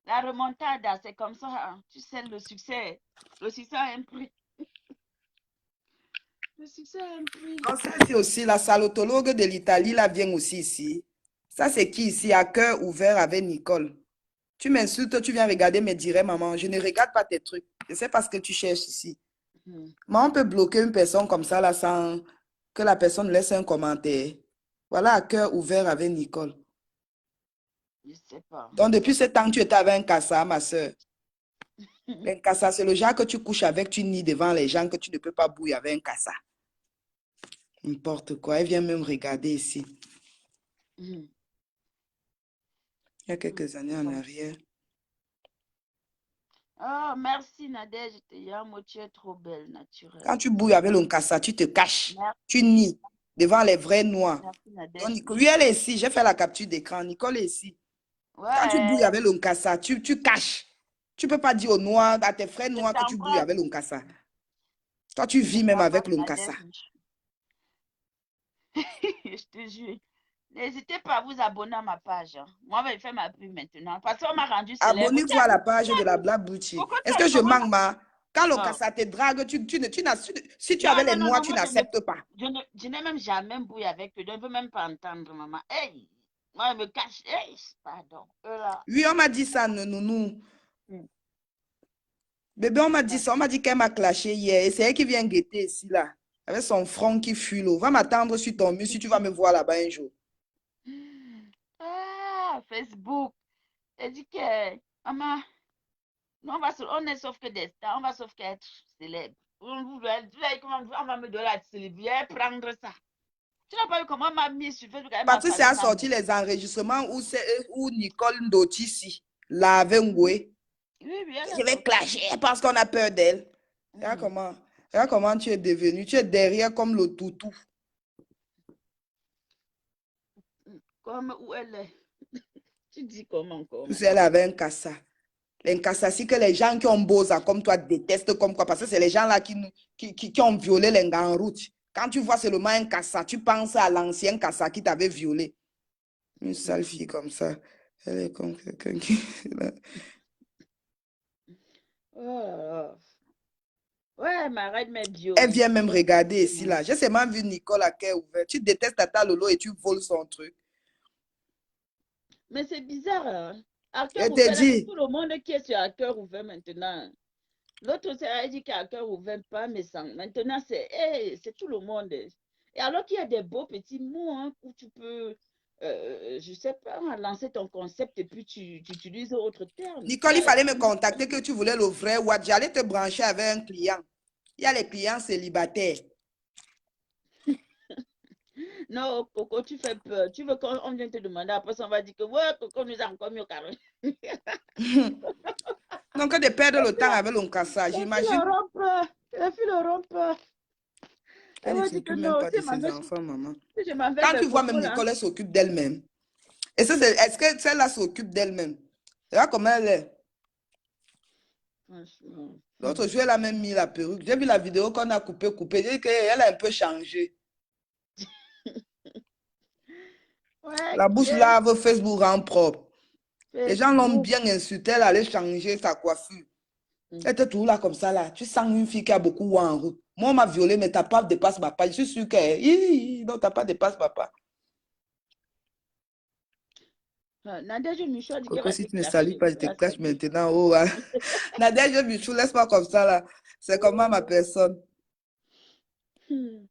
la remontada, c'est comme ça, hein. Tu sais, le succès a un prix. Le succès a un prix. On sait ici aussi, la salotologue de l'Italie, là, vient aussi ici. Ça, c'est qui ici, à cœur ouvert avec Nicole? Tu m'insultes, tu viens regarder mes directs, maman. Je ne regarde pas tes trucs. Je sais pas ce que tu cherches ici. Hmm, Mais on peut bloquer une personne comme ça, là, sans que la personne laisse un commentaire. Voilà, à cœur ouvert avec Nicole. je sais pas. Donc, depuis ce temps, tu étais avec un cassa, ma soeur. Un cassa, c'est le genre que tu couches avec, tu nies devant les gens, que tu ne peux pas bouillir avec un cassa. N'importe quoi. Elle vient même regarder ici. Hmm, Il y a quelques années en bon. arrière. Oh, merci Nadège, tu es trop belle, Quand naturelle. tu bouilles avec l'oncassa, tu te caches. Tu Merci, nies devant les vrais noirs. merci Donc, Nadège. oui, elle est ici. J'ai fait la capture d'écran. Nicole est ici. Quand tu bouilles Ouais, avec l'oncassa, tu caches. Tu ne peux pas dire aux noirs, à tes frères je noirs que tu bouilles t'embrasse, avec l'oncassa. Toi, tu je vis même avec t'embrasse l'oncassa. Nadège. Je te jure. N'hésitez pas à vous abonner à ma page, hein. Moi, je vais faire ma pub maintenant. Parce qu'on m'a rendu célèbre. Abonnez-vous à la page de la Black Boutique. Pourquoi tu Est-ce as que je comment... manque, ma? Quand Oh. l'oncassa te drague, si tu Non, avais les non, non, noirs, non, tu moi, n'acceptes pas. je n'ai même jamais bouilli avec eux. Je ne veux même pas entendre, maman. Hey! Moi, je me cache. Hey! Pardon. Eux, là. Oui, on m'a dit ça, nounou. Hmm. Bébé, on m'a dit Ouais. ça. On m'a dit qu'elle m'a clashé hier. Et c'est elle qui vient guetter ici, là. Avec son front qui fuit l'eau. Va m'attendre sur ton mur si tu vas me voir là-bas un jour. Ah, Facebook. Elle dit que, maman, nous, on est sauf que des stars, on va sauf qu'être célèbre. On va me donner la célébrer, prendre ça. Tu n'as pas vu comment elle m'a mis sur Facebook, elle m'a Patricia parlé a ça. sorti les enregistrements où Nicole Ndoti l'avait ngoué. Oui, oui, elle a Je vais sorti. clasher parce qu'on a peur d'elle. Regarde Hmm. comment, regarde comment tu es devenu. Tu es derrière comme le toutou. Comme où elle est. Tu dis comment, Puis comment. elle avait un cassa. Un cassa, si que les gens qui ont beau ça comme toi détestent comme quoi. Parce que c'est les gens là qui ont violé les gars en route. Quand tu vois seulement un cassa, tu penses à l'ancien cassa qui t'avait violé. Une sale fille comme ça. Elle est comme quelqu'un qui... Oh là là. Ouais, mais arrête mes bio. Elle Hein. vient même regarder ici, là. J'ai seulement vu Nicole à cœur ouvert. Tu détestes Tata Lolo et tu voles son truc. Mais c'est bizarre. Hein? À Je cœur te ouvert, là, c'est dis, tout le monde qui est sur à cœur ouvert maintenant. L'autre, elle dit qu'à cœur ouvert, pas mais sans. Maintenant, c'est hey, c'est tout le monde. Et alors qu'il y a des beaux petits mots hein, où tu peux, je sais pas, lancer ton concept et puis tu utilises autre terme. Nicole, il fallait me contacter que tu voulais le vrai Watt. J'allais te brancher avec un client. Il y a les clients célibataires. Non, Coco, tu fais peur. Tu veux qu'on vienne te demander, après ça, on va dire que ouais, Coco nous a encore mieux carré. Donc, de perdre le temps avec l'oncassa, Les filles j'imagine. auront peur. Les filles auront peur. Elle Elle ne va dire que s'occupe même non, pas si de ses enfants, maman. je m'en vais Quand vers tu vois même Coco là. Nicole, elle s'occupe d'elle-même. Et ça, est-ce que celle-là s'occupe d'elle-même? Regarde comment elle est. Franchement. L'autre jour, elle a même mis la perruque. J'ai vu la vidéo qu'on a coupée. J'ai dit qu'elle a un peu changé. Ouais, La bouche que lave, Facebook rend propre. Les gens l'ont Facebook. bien insulté, elle allait changer sa coiffure. Hmm. Elle était toujours là comme ça, là. Tu sens une fille qui a beaucoup ou en route. Moi, on m'a violée, mais t'as pas dépasse ma part. Je suis sûre que... Non, t'as pas dépasse ma part. Nadège Michaud a dit qu'elle Coco, va te si tu ne clasher salues de pas, je te grâce. clash maintenant. Oh, hein. Nadège Michou, laisse-moi comme ça, là. C'est comment ma personne? Hmm.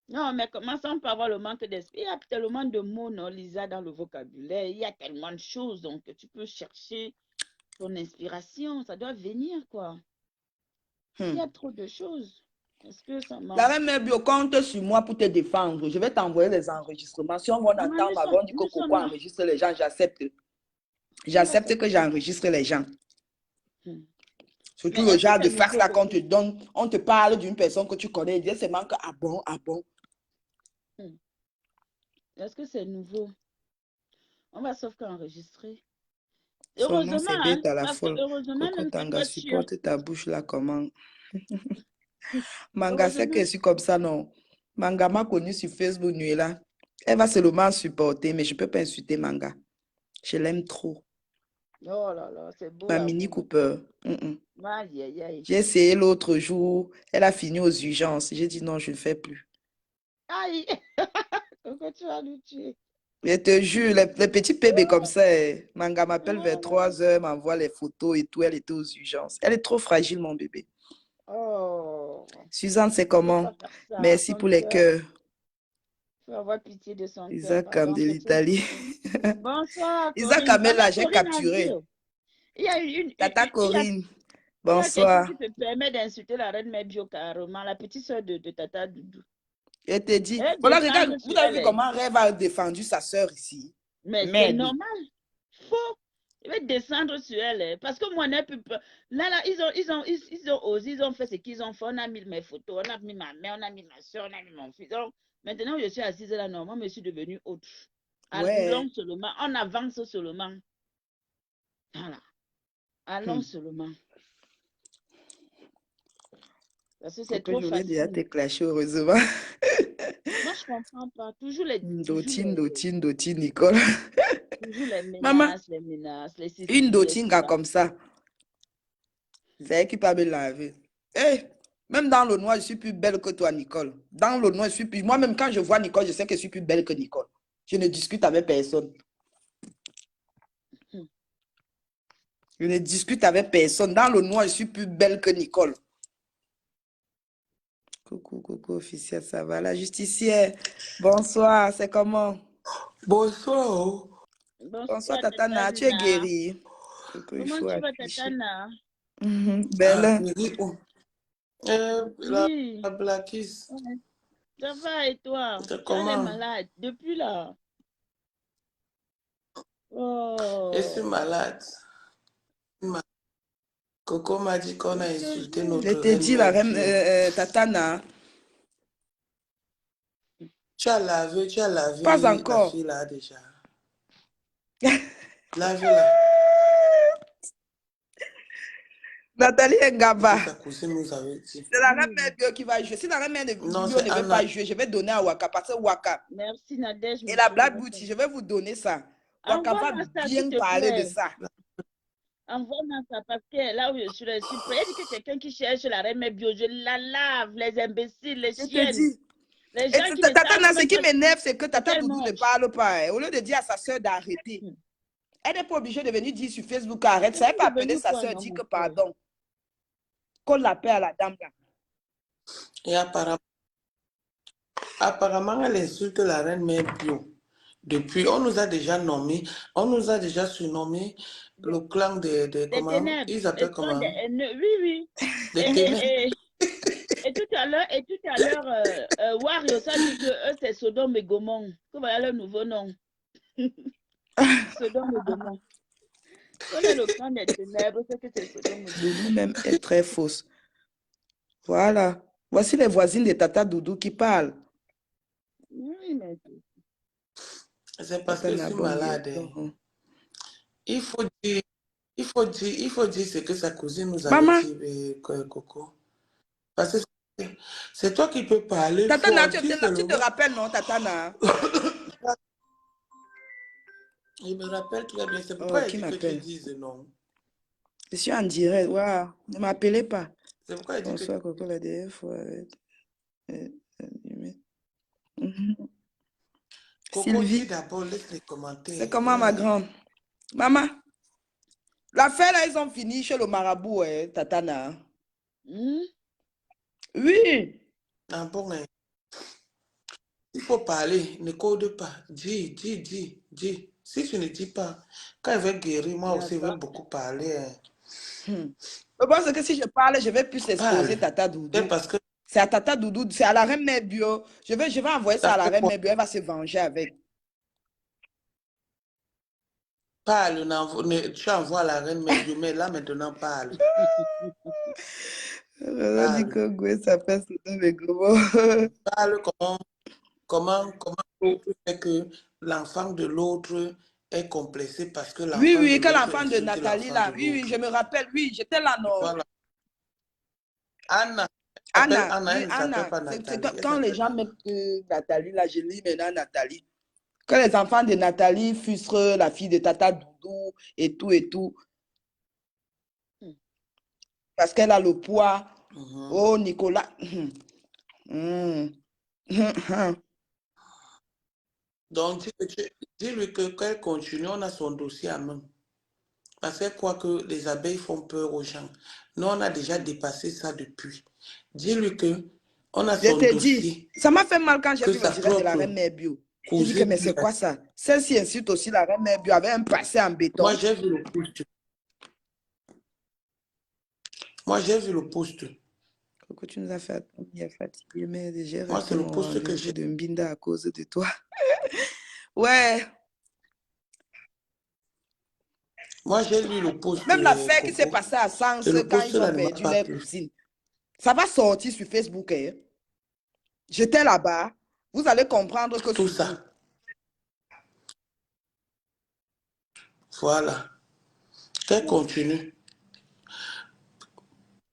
Non, mais commençons par voir le manque d'esprit. Il y a tellement de mots, non, Lisa, dans le vocabulaire. Il y a tellement de choses, donc tu peux chercher ton inspiration. Ça doit venir, quoi. Il y a trop de choses. Est-ce que ça La marche? reine mère bio, compte sur moi pour te défendre. Je vais t'envoyer les enregistrements. Si on va Maman, entendre avant, on dit que nous Coco sommes là. enregistre les gens, j'accepte. On va J'accepte que s'occuper. j'enregistre les gens. Hmm. Surtout Mais le est-ce que genre c'est de farce nouveau? là qu'on te donne. On te parle d'une personne que tu connais. Et dire seulement que, ah bon, ah bon. Hmm. Est-ce que c'est nouveau? On va sauf qu'enregistrer. Son nom, c'est Heureusement, hein, bête à la parce que folle. heureusement, Coco même que Tanga, toi, tu as. supporte ta bouche là, comment? Manga, c'est que Heureusement. je suis comme ça, non? Manga m'a connu sur Facebook, nuit là. Elle va seulement supporter, mais je ne peux pas insulter Manga. Je l'aime trop. Oh là là, c'est beau Ma Mini l'amour. Cooper. Aïe, aïe, aïe. J'ai essayé l'autre jour. Elle a fini aux urgences. J'ai dit non, je ne fais plus. Aïe. Pourquoi tu vas nous tuer? Je te jure, les petits bébés comme ça, Manga m'appelle vers Oh, 3 heures, m'envoie les photos et tout. Elle était aux urgences. Elle est trop fragile, mon bébé. oh. Suzanne, c'est Il ne faut comment? pas faire ça. Merci Son pour les cœur. cœurs. Il faut avoir pitié de son cœur. Isaac Cam Pardon, de c'est trop l'Italie. touché. Bonsoir, Isaac Corinne. Kamel, Maman là, j'ai Corinne a dit. capturé. Il y a Tata Corinne, il y a quelqu'un bonsoir. qui se permet d'insulter la reine Mebio carrément, la petite soeur de Tata Doudou. Elle te dit, Elle voilà, descendre regarde, vous sur avez vu elle. comment Rêve a défendu sa soeur ici. Mais c'est Merde. normal. Faux. Il va descendre sur elle. Parce que moi, là, ils ont osé, ils ont fait ce qu'ils ont fait. On a mis mes photos, on a mis ma mère, on a mis ma soeur, on a mis mon fils. Donc, maintenant, je suis assise là, non, moi, je suis devenue autre. Ouais. Allons seulement, on avance seulement. Voilà. Allons seulement. Parce que c'est trop Je voulais déjà facile. te clasher, heureusement. Moi, je ne comprends pas. Toujours les Dotine, Nicole. Maman, les menaces, les ceci, une les Dotine cela. comme ça, c'est elle qui peut me laver. Eh, même dans le noir, je suis plus belle que toi, Nicole. Dans le noir, je suis plus. Moi-même, quand je vois Nicole, je sais que je suis plus belle que Nicole. Je ne discute avec personne. Je ne discute avec personne. Dans le noir, je suis plus belle que Nicole. Coucou, officiel, ça va? La justicière, bonsoir, c'est comment? Bonsoir. Bonsoir, Bonsoir, Tatana, tu es Tatanina. guérie? Il Comment faut tu vas, afficher. Tatana? Ah, Belle. Oui. la Blackis. Ouais. Ça va et toi? C'est Tu as les comment? malades depuis là? Je suis Oh, malade. Coco m'a dit qu'on je a te insulté jure. Je notre te reine dis, la reine, Melchior. Tatana, Tu as pas lavé la encore. fille là déjà. Lave-la. Nathalie Ce que Ngaba, sa cousine nous avait dit. c'est la reine mère Bio qui va jouer. Si la reine mère Non, Bio c'est ne veut Anna. pas jouer, je vais donner à Waka, parce que Waka Merci, Nadège, et mon la chéri. Black Booty, je vais vous donner ça. Waka va Envoie-moi ça, s'il bien te parler de plaît. ça. Envoie-moi ça parce que là où je suis prêt. Il dit que quelqu'un qui cherche la reine bio, je la lave, les imbéciles, les Je te chiennes, dis. les Et gens qui ne Tatana, savent ce même qui pas m'énerve, c'est que ce Tata qu'elle Doudou ne mange. parle pas. Au lieu de dire à sa soeur d'arrêter, elle n'est pas obligée de venir dire sur Facebook arrête. C'est Ça ne pas appeler devenu sa quoi, soeur, non, dire mon que frère? pardon. Qu'on l'appelle à la dame là. Et apparemment, elle insulte la reine Melchior. Depuis, on nous a déjà nommé, on nous a déjà surnommé le clan des Des comment? ténèbres. Ils Et appellent quand des comment? haineux. Oui, oui. Des ténèbres. Et tout à l'heure, Wario, ça dit que eux, c'est Sodome et Gomorrhe. Que voilà le nouveau nom. Sodome et Gomorrhe. On est le clan des ténèbres, c'est que c'est Sodome et Le Gomorrhe. lui-même est très fausse. Voilà. Voici les voisines de Tata Doudou qui parlent. Oui, mais C'est parce que je suis Bon malade. bientôt. Il faut dire, il faut dire ce que sa cousine nous avait Maman, dit, Coco. Parce que c'est toi qui peux parler Tatana, fort, tu dis te seulement. rappelles, non, Tatana? Je me rappelle très bien, c'est Oh, pourquoi il qui dit que tu m'appelle? dises non. Je suis en direct. Waouh, ne m'appelez pas. C'est pourquoi il dit que Bonsoir, Coco, la dernière fois. Mhm. Coco dit Sylvie, d'abord, laisse les c'est commentaires. comment ma grande? Maman, l'affaire là, ils ont fini chez le marabout, Tatana. Oui. Ah bon, hein. Il faut parler, ne code pas. Dis. Si tu ne dis pas, quand il va guérir, moi aussi, je vais beaucoup parler. Hein. Je pense que si je parle, je vais plus exposer Parle. Tata C'est Doudou. parce que C'est à Tata Doudou, c'est à la reine mère bio. Je vais envoyer ça ça à la fait reine quoi? mère bio, elle va se venger avec. Parle, tu envoies la reine mais là maintenant parle. On dit Parle. que Goué s'appelle Sodome et Gomorrhe. Parle comment l'autre fait que l'enfant de l'autre est complexée parce que Oui, l'enfant de oui, que l'autre l'enfant de insulte Nathalie, l'enfant de là. Oui, oui, l'autre. je me rappelle. Oui, j'étais là, non. Voilà. Anna, elle s'appelle Anna, Anna, oui, elle ne s'appelle Anna. pas C'est Nathalie, elle quand les s'appelle gens Anna. mettent Nathalie, là, je lis maintenant Nathalie. Que les enfants de Nathalie frustrent la fille de Tata Doudou et tout et tout. Parce qu'elle a le poids. Oh, Nicolas. Donc, dis-lui que quand elle continue, on a son dossier à main. Parce qu'elle croit que les abeilles font peur aux gens. Nous, on a déjà dépassé ça depuis. Dis-lui que on a Je son te dis, dossier, ça m'a fait mal quand j'ai que vu le sa direct de la reine propre Mère Bio. J'ai dit que, cousine mais lui c'est a... quoi ça? Celle-ci insulte aussi la reine Mère Bio avec un passé en Moi, béton. j'ai vu le post. Moi, j'ai vu le post. Coco, tu nous as fait fatiguer, mais j'ai Moi, raté c'est le mon post que rendez-vous j'ai. de Mbinda à cause de toi. Ouais. Moi, j'ai lu le post, Même l'affaire qui s'est Coco. passée à Sens Et le quand post ils ont là ne m'a perdu pas leur plu. cousine. Ça va sortir sur Facebook. Hein. J'étais là-bas. Vous allez comprendre que Tout sur vous. ça. Voilà. Qu'elle continue.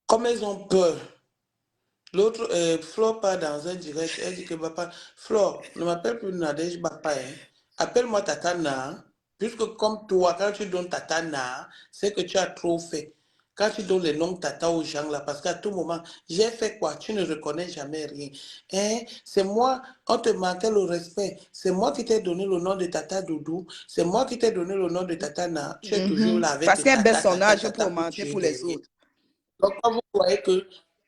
Comme elles ont peur. L'autre, Flore part dans un direct. Elle dit que papa, Flore, ne m'appelle plus Nadège Papa. Hein. Appelle-moi Tata Na. Puisque comme toi, quand tu donnes Tata Na, c'est que tu as trop fait. Quand tu donnes les noms de Tata aux gens là, parce qu'à tout moment, j'ai fait quoi? Tu ne reconnais jamais rien. Hein? C'est moi, on te manquait le respect. C'est moi qui t'ai donné le nom de Tata Doudou. C'est moi qui t'ai donné le nom de Tata Na. Tu es toujours là avec Parce tes qu'elle baisse tata, son tata, âge tata pour pour mentir tuer pour les derrière. autres. Donc,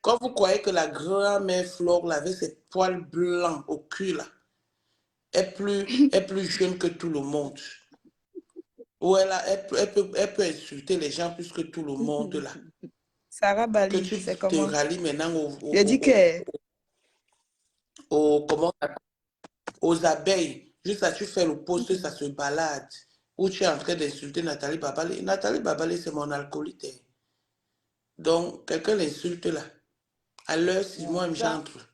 quand vous croyez que la grand-mère Flore, là, avec ses poils blancs au cul, là, est plus jeune que tout le monde, ou elle peut insulter les gens plus que tout le monde, là, Sarah que Bali, tu c'est te comment? rallies maintenant J'ai dit que comment, aux abeilles. Juste là, tu fais le poste, ça se balade. Ou tu es en train d'insulter Nathalie Babalé. Nathalie Babalé, c'est mon alcoolique. Hein. Donc, quelqu'un l'insulte là. À l'heure, si Non, moi, ça j'entre.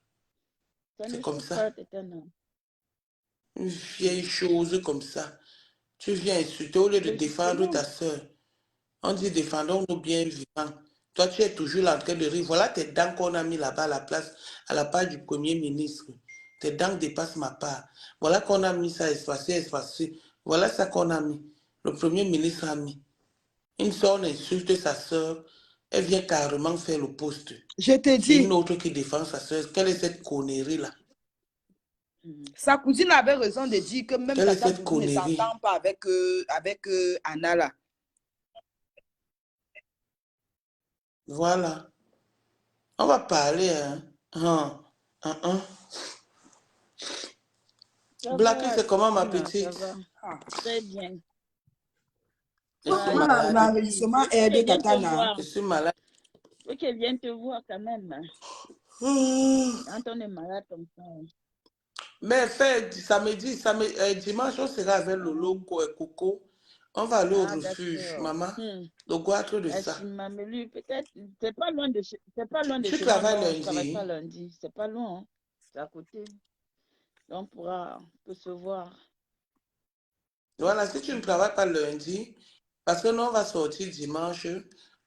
C'est ne comme choque ça. pas, Tétana. Une vieille chose comme ça. Tu viens insulter au lieu de Mais défendre justement, ta soeur. On dit défendons-nous bien vivants. Toi, tu es toujours là en train de rire. Voilà tes dents qu'on a mis là-bas à la place, à la part du Premier ministre. Tes dents dépassent ma part. Voilà qu'on a mis ça espacé, espacé. Voilà ça qu'on a mis. Le Premier ministre a mis. Une soeur insulte sa soeur, elle vient carrément faire le poste. je te C'est une dis, autre qui défend sa soeur. Quelle est cette connerie-là? sa cousine avait raison de dire que même Quelle est Tata cette Doudou ne connerie? s'entend pas avec Anna là. Voilà. On va parler, hein. Hein. ça Blackie, va, c'est comment ma Tétana, ça petite? va. Très bien. Je suis Ah, il malade. suffit. L'enregistrement Il faut est de qu'elle vienne te Tatana. voir. Je suis malade. Il faut qu'elle vienne te voir quand même. Ah. Quand on est malade comme ça. Mais fait, dimanche, on sera avec Lolo et Coco. On va aller au Ah, refuge, d'accord. maman. Le goitre de À ça. Chimamelu, peut-être, c'est pas loin de Tu chez moi. travailles Non, je travaille pas lundi. lundi. C'est pas loin. Hein. C'est à côté. Donc, on peut se voir. Voilà, si tu ne travailles pas lundi, parce que nous, on va sortir dimanche,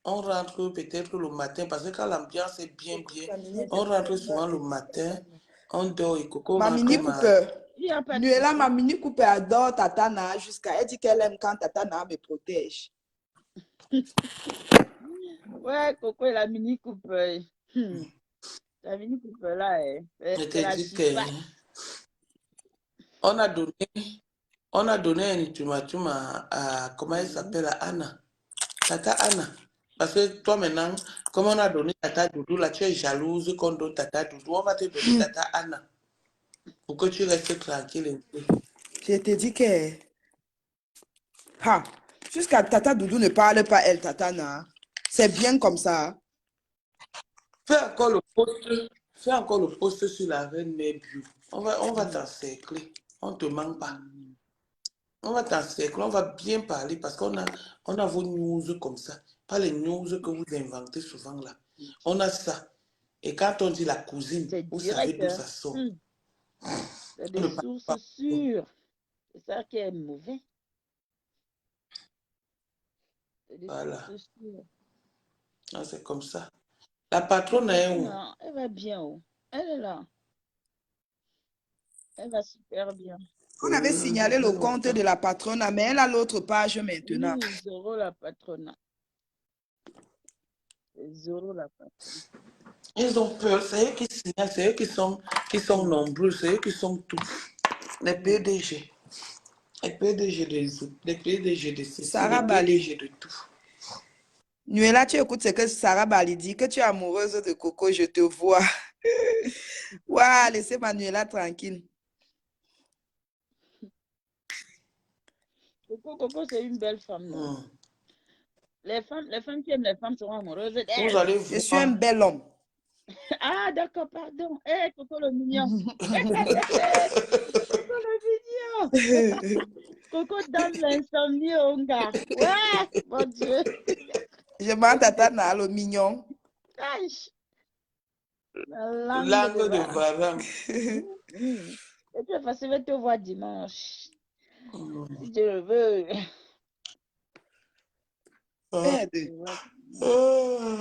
on rentre peut-être le matin, parce que quand l'ambiance est bien, on rentre souvent le matin, on dort et Coco Ma rentre mini mardi. Cooper. Il n'y a pas de Nuela, ma souci. mini Cooper adore Tatana jusqu'à. Elle dit qu'elle aime quand Tatana me protège. Ouais, Coco et la Mini Cooper. La Mini Cooper là, Je c'est te la dis chipasse. on a donné, on a donné un ultimatum comment elle s'appelle, à Anna. Tata Anna. Parce que toi maintenant, comme on a donné Tata Doudou, là tu es jalouse qu'on donne Tata Doudou, on va te donner Tata Anna. Pour que tu restes tranquille. Je te dis que. Ha! Jusqu'à Tata Doudou ne parle pas, elle, Tatana. C'est bien comme ça. Fais encore le post, fais encore le post sur la reine Mère Bio. On va t'encercler. On ne te manque pas. On va t'encercler, on va bien parler parce on a vos news comme ça. Pas les news que vous inventez souvent là. On a ça. Et quand on dit la cousine, C'est vous savez direct. d'où Hein. ça sort. C'est On des ne parle sources pas. sûres. C'est ça qui est mauvais. Voilà. C'est sûr. Ah, c'est comme ça. La patronne est où? Non, elle va bien. Oh. Elle est là. Elle va super bien. On avait signalé le compte de la patronne, mais elle a l'autre page maintenant. Oui, Zoro la patronne. Zoro la patronne. Ils ont peur, c'est eux qui signalent, c'est eux qui sont nombreux, c'est eux qui sont tous. Les PDG. Les PDG de tout. Les PDG de ceci, Sarah les Bali. PDG de tout. Nuela, tu écoutes ce que Sarah Bali dit, que tu es amoureuse de Coco, je te vois. Waouh, laissez Manuela tranquille. Coco, c'est une belle femme, non? Les femmes qui aiment les femmes seront amoureuses Vous d'elle. allez Je suis un voir. bel homme. Ah, d'accord, pardon. Eh, Coco le mignon. Coco le mignon. Coco donne l'insomnie au gars. Ouais, mon Dieu. Je m'en t'attends à le mignon. Aïe, la langue de Langue de vache. Varan. Et puis, je vais te voir dimanche. Si Dieu le veut. Aide.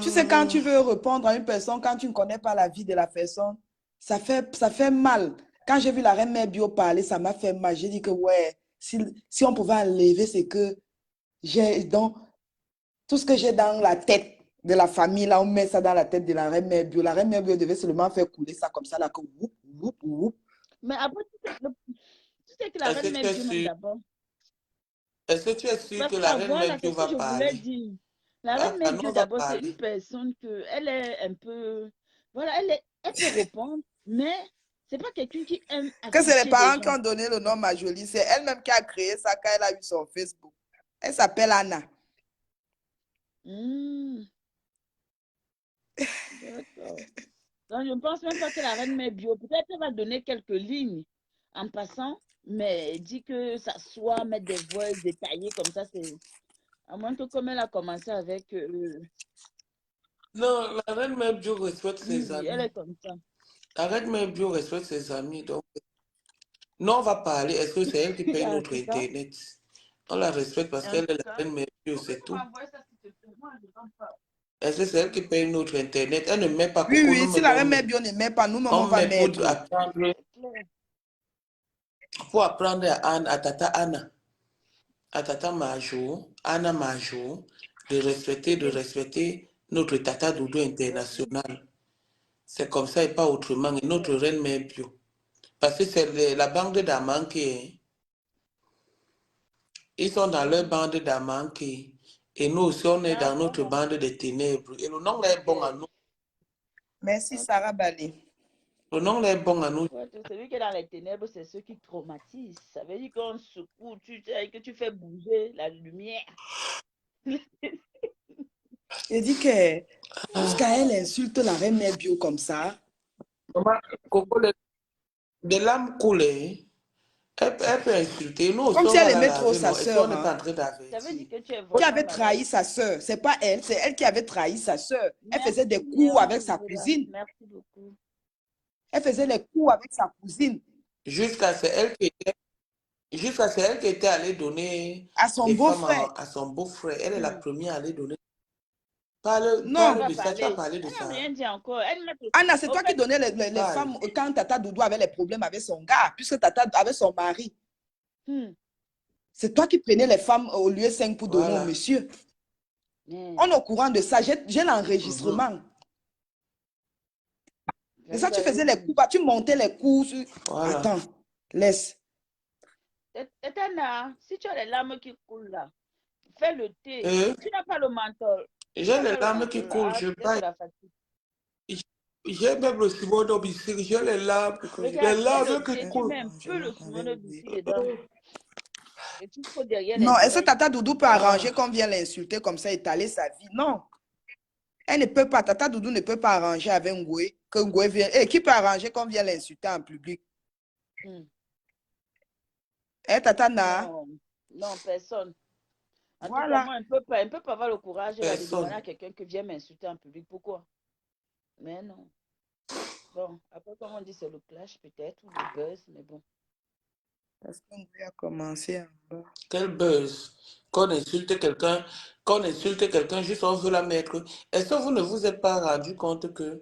Tu sais, quand tu veux répondre à une personne, quand tu ne connais pas la vie de la personne, ça fait mal. Quand j'ai vu la reine mère bio parler, ça m'a fait mal. J'ai dit que, ouais, si on pouvait enlever ce que j'ai dans tout ce que j'ai dans la tête de la famille, là, on met ça dans la tête de la reine mère bio. La reine mère bio devait seulement faire couler ça comme ça, là, que whoop, whoop, whoop. Mais après, tu sais que la Est-ce reine que tu mère es bio même sûr? d'abord. Est-ce que tu es sûr Parce que que la reine voilà, c'est Medjo ce que va je voulais parler? dire. La Ah, reine mère non, bio on va d'abord, c'est une parler. personne elle est un peu. Voilà, elle peut répondre, mais c'est pas quelqu'un qui aime Que c'est les afficher des parents qui gens. ont donné le nom à Jolie. C'est elle-même qui a créé ça quand elle a eu son Facebook. Elle s'appelle Anna. D'accord. Donc, je ne pense même pas que la reine mère bio, peut-être elle va donner quelques lignes en passant, mais dit que ça soit mettre des voix détaillées comme ça, c'est. À moins que comme elle a commencé avec. Non, la reine Medjo respecte ses Oui, elle amis. est comme ça. La reine Medjo respecte ses amis. Donc, non, on va parler. Est-ce que c'est elle qui paye En notre tout cas. Internet? On la respecte parce En qu'elle est tout la cas. reine Medjo, Pourquoi c'est tu tout. m'envoies ça s'il te plaît? Moi, je ne vends pas. Est-ce que c'est elle qui paye notre Internet? Elle ne met pas Oui, Coco, oui, si la nous-mêmes on reine mère met. bio ne met pas, nous-mêmes, On on va met mettre. pour apprendre à Tata Anna, à Tata Majou, Anna Majou, de respecter notre Tata Doudou international. C'est comme ça et pas autrement. Et notre reine mère bio. Parce que c'est la bande d'Amanké. Ils sont dans leur bande d'Amanké. Et nous aussi, on est dans notre D'accord. bande de ténèbres. Et le nom là est bon à nous. Merci, Sarah Bali. Le nom là est bon à nous. Ouais, celui qui est dans les ténèbres, c'est ceux qui traumatisent. Ça veut dire qu'on secoue, que tu fais bouger la lumière. Elle dit que jusqu'à elle insulte la reine mère bio comme ça. Maman, Coco, des larmes coulent. Elle peut insulter. Nous aussi, Comme si on va elle la aimait trop laver, sa non? Est-ce qu'on sœur. n'est pas Hein, en train Ça veut d'avertir? dire que tu es qui vraiment avait malade. trahi sa sœur. C'est pas elle, c'est elle qui avait trahi sa sœur. Elle faisait des Merci, coups avec sa Nicolas. cousine. Merci beaucoup. Elle faisait les coups avec sa cousine. Jusqu'à c'est elle qui était, jusqu'à c'est elle qui était allée donner À son les femmes beau-frère. à son beau-frère. Elle est la Hmm. première à aller donner. Elle Non. Parle va de ça. Tu as parler. parlé de Elle n'a ça. rien dit encore. Anna, c'est Au toi qui fait, donnais les Parle. femmes quand Tata Doudou avait les problèmes avec son gars, puisque Tata avait son mari. C'est toi qui prenais les femmes au lieu 5 pour donner au Voilà. monsieur. On est au courant de ça. J'ai l'enregistrement. C'est ça, vous tu avez faisais les vu. coups, tu montais les coups. Voilà. Attends, laisse. Etana, si tu as les larmes qui coulent là, fais le thé. Et Tu n'as pas le menthol. Tu j'ai n'as les pas le larmes qui menthol là. coulent. Ah, Je peut-être c'est baille. la fatigue. J'ai même le ciment d'obicile. J'ai les Regarde, fais le larmes qui thé. Tu coulent. mets un peu le ciment ici dedans. Et tu fous derrière Non, les est-ce que oreilles. Tata Doudou peut arranger qu'on vienne l'insulter comme ça, étaler sa vie? Non. Elle ne peut pas. Tata Doudou ne peut pas arranger avec Ngoué. Que Ngoué vienne. Et qui peut arranger qu'on vienne l'insulter en public? Tata Na. Non, non, personne. En tout cas, Voilà. moi, elle peut pas avoir le courage là, de demander Personne. à quelqu'un qui vient m'insulter en public. Pourquoi? Mais non. Bon, après, comme on dit, c'est le clash peut-être, ou le buzz, mais bon. Parce qu'on a commencé en bas. Quel buzz. Qu'on insulte quelqu'un, juste on veut la mettre. Est-ce que vous ne vous êtes pas rendu compte que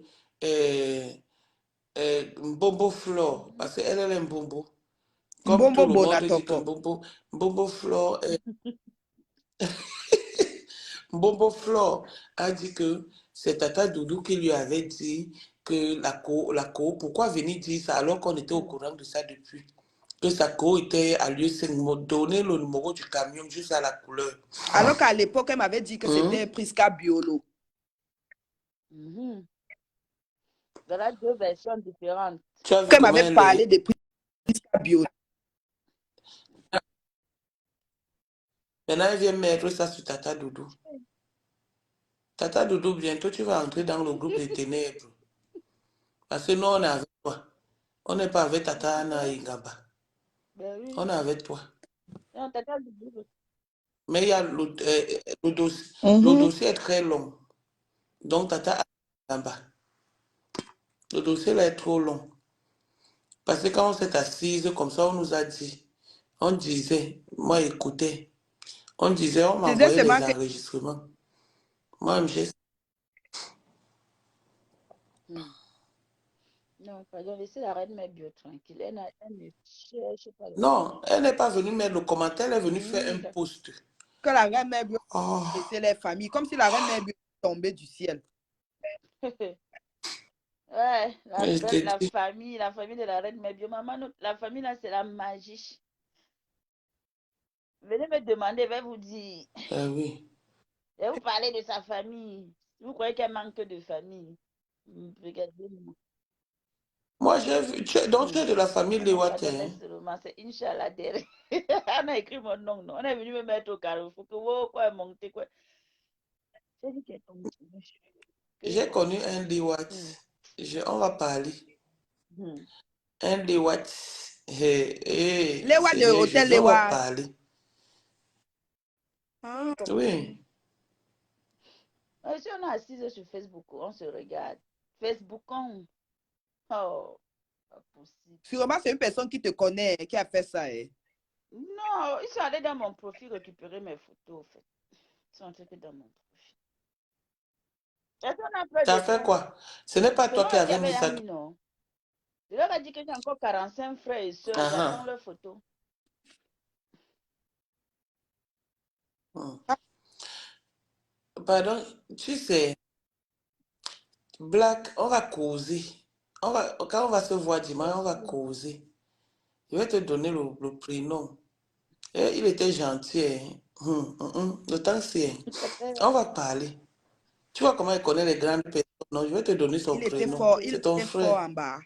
Mbombo Flore, parce qu'elle est un Mbombo, comme tout Mbombo le monde dit que Bonatoko. Mbombo Flore, Mbombo Flore a dit que c'est Tata Doudou qui lui avait dit que la co, pourquoi venir dire ça alors qu'on était au courant de ça depuis? Que sa co était à lui donner le numéro du camion juste à la couleur. Alors qu'à l'époque, elle m'avait dit que c'était Prisca Biolo. Voilà deux versions différentes. Tu as vu Elle comment m'avait elle parlé est? de Prisca Biolo. Maintenant, elle vient mettre ça sur Tata Doudou. Tata Doudou, bientôt tu vas entrer dans le groupe des ténèbres. Parce que nous, on est avec toi. On n'est pas avec Tata Anna Ingaba. Ben oui. On est avec toi. Non, Tata Doudou. Mais il y a le dossier est très long. Donc, Tata Anna Ingaba. Le dossier là est trop long. Parce que quand on s'est assise comme ça, on nous a dit, on disait, moi écoutez, on disait, on Je disais m'envoyait seulement les que enregistrements. Moi, j'ai... Non, pardon, laissez la reine mère bio tranquille. Elle ne cherche pas les Non, elle n'est pas venue mettre le commentaire, elle est venue faire un d'accord. post. que la reine mère Bio Oh, laissait les familles, comme si la reine mère Bio tombait du ciel. Ouais, je te la dis, famille de la reine mère bio. Maman, la famille là, c'est la magie. Venez me demander, je vais vous dire. oui. Je vais vous parler de sa famille. Vous croyez qu'elle manque de famille? Regardez-moi. Moi, j'ai vu, donc tu es de la famille Non, Lewat, pardon, hein? seulement, c'est Inch'Allah derrière. On a écrit mon nom, non. On est venu me mettre au carrefour. Que wow, quoi, monter, quoi. J'ai dit qu'elle tombe. J'ai connu un Lewat. On va parler. Un Lewat. Lewa de Seigneur hôtel Jésus, on va Lewa. parler. Ah. Oui. Si on est assise sur Facebook, on se regarde. Facebook, on. Oh, pas possible. Sûrement, c'est une personne qui te connaît, qui a fait ça. Hein. Non, ils sont allés dans mon profil récupérer mes photos, en fait. Ils sont entrés dans mon profil. Est-ce qu'on a fait Tu as de fait temps? quoi? Ce n'est pas C'est toi qui moi qui avais avais mis ça. mis, non? Je leur ai dit que j'ai encore 45 frères et sœurs. J'attends leurs photos. Pardon, tu sais, Black, on va causer. Quand on va se voir dimanche, on va causer. Je vais te donner le prénom. Il était gentil. Hein. Le temps, c'est. On va parler. Tu vois comment il connaît les grandes personnes. Non, je vais te donner son Il était prénom. fort, il C'est ton était fort frère. en bas.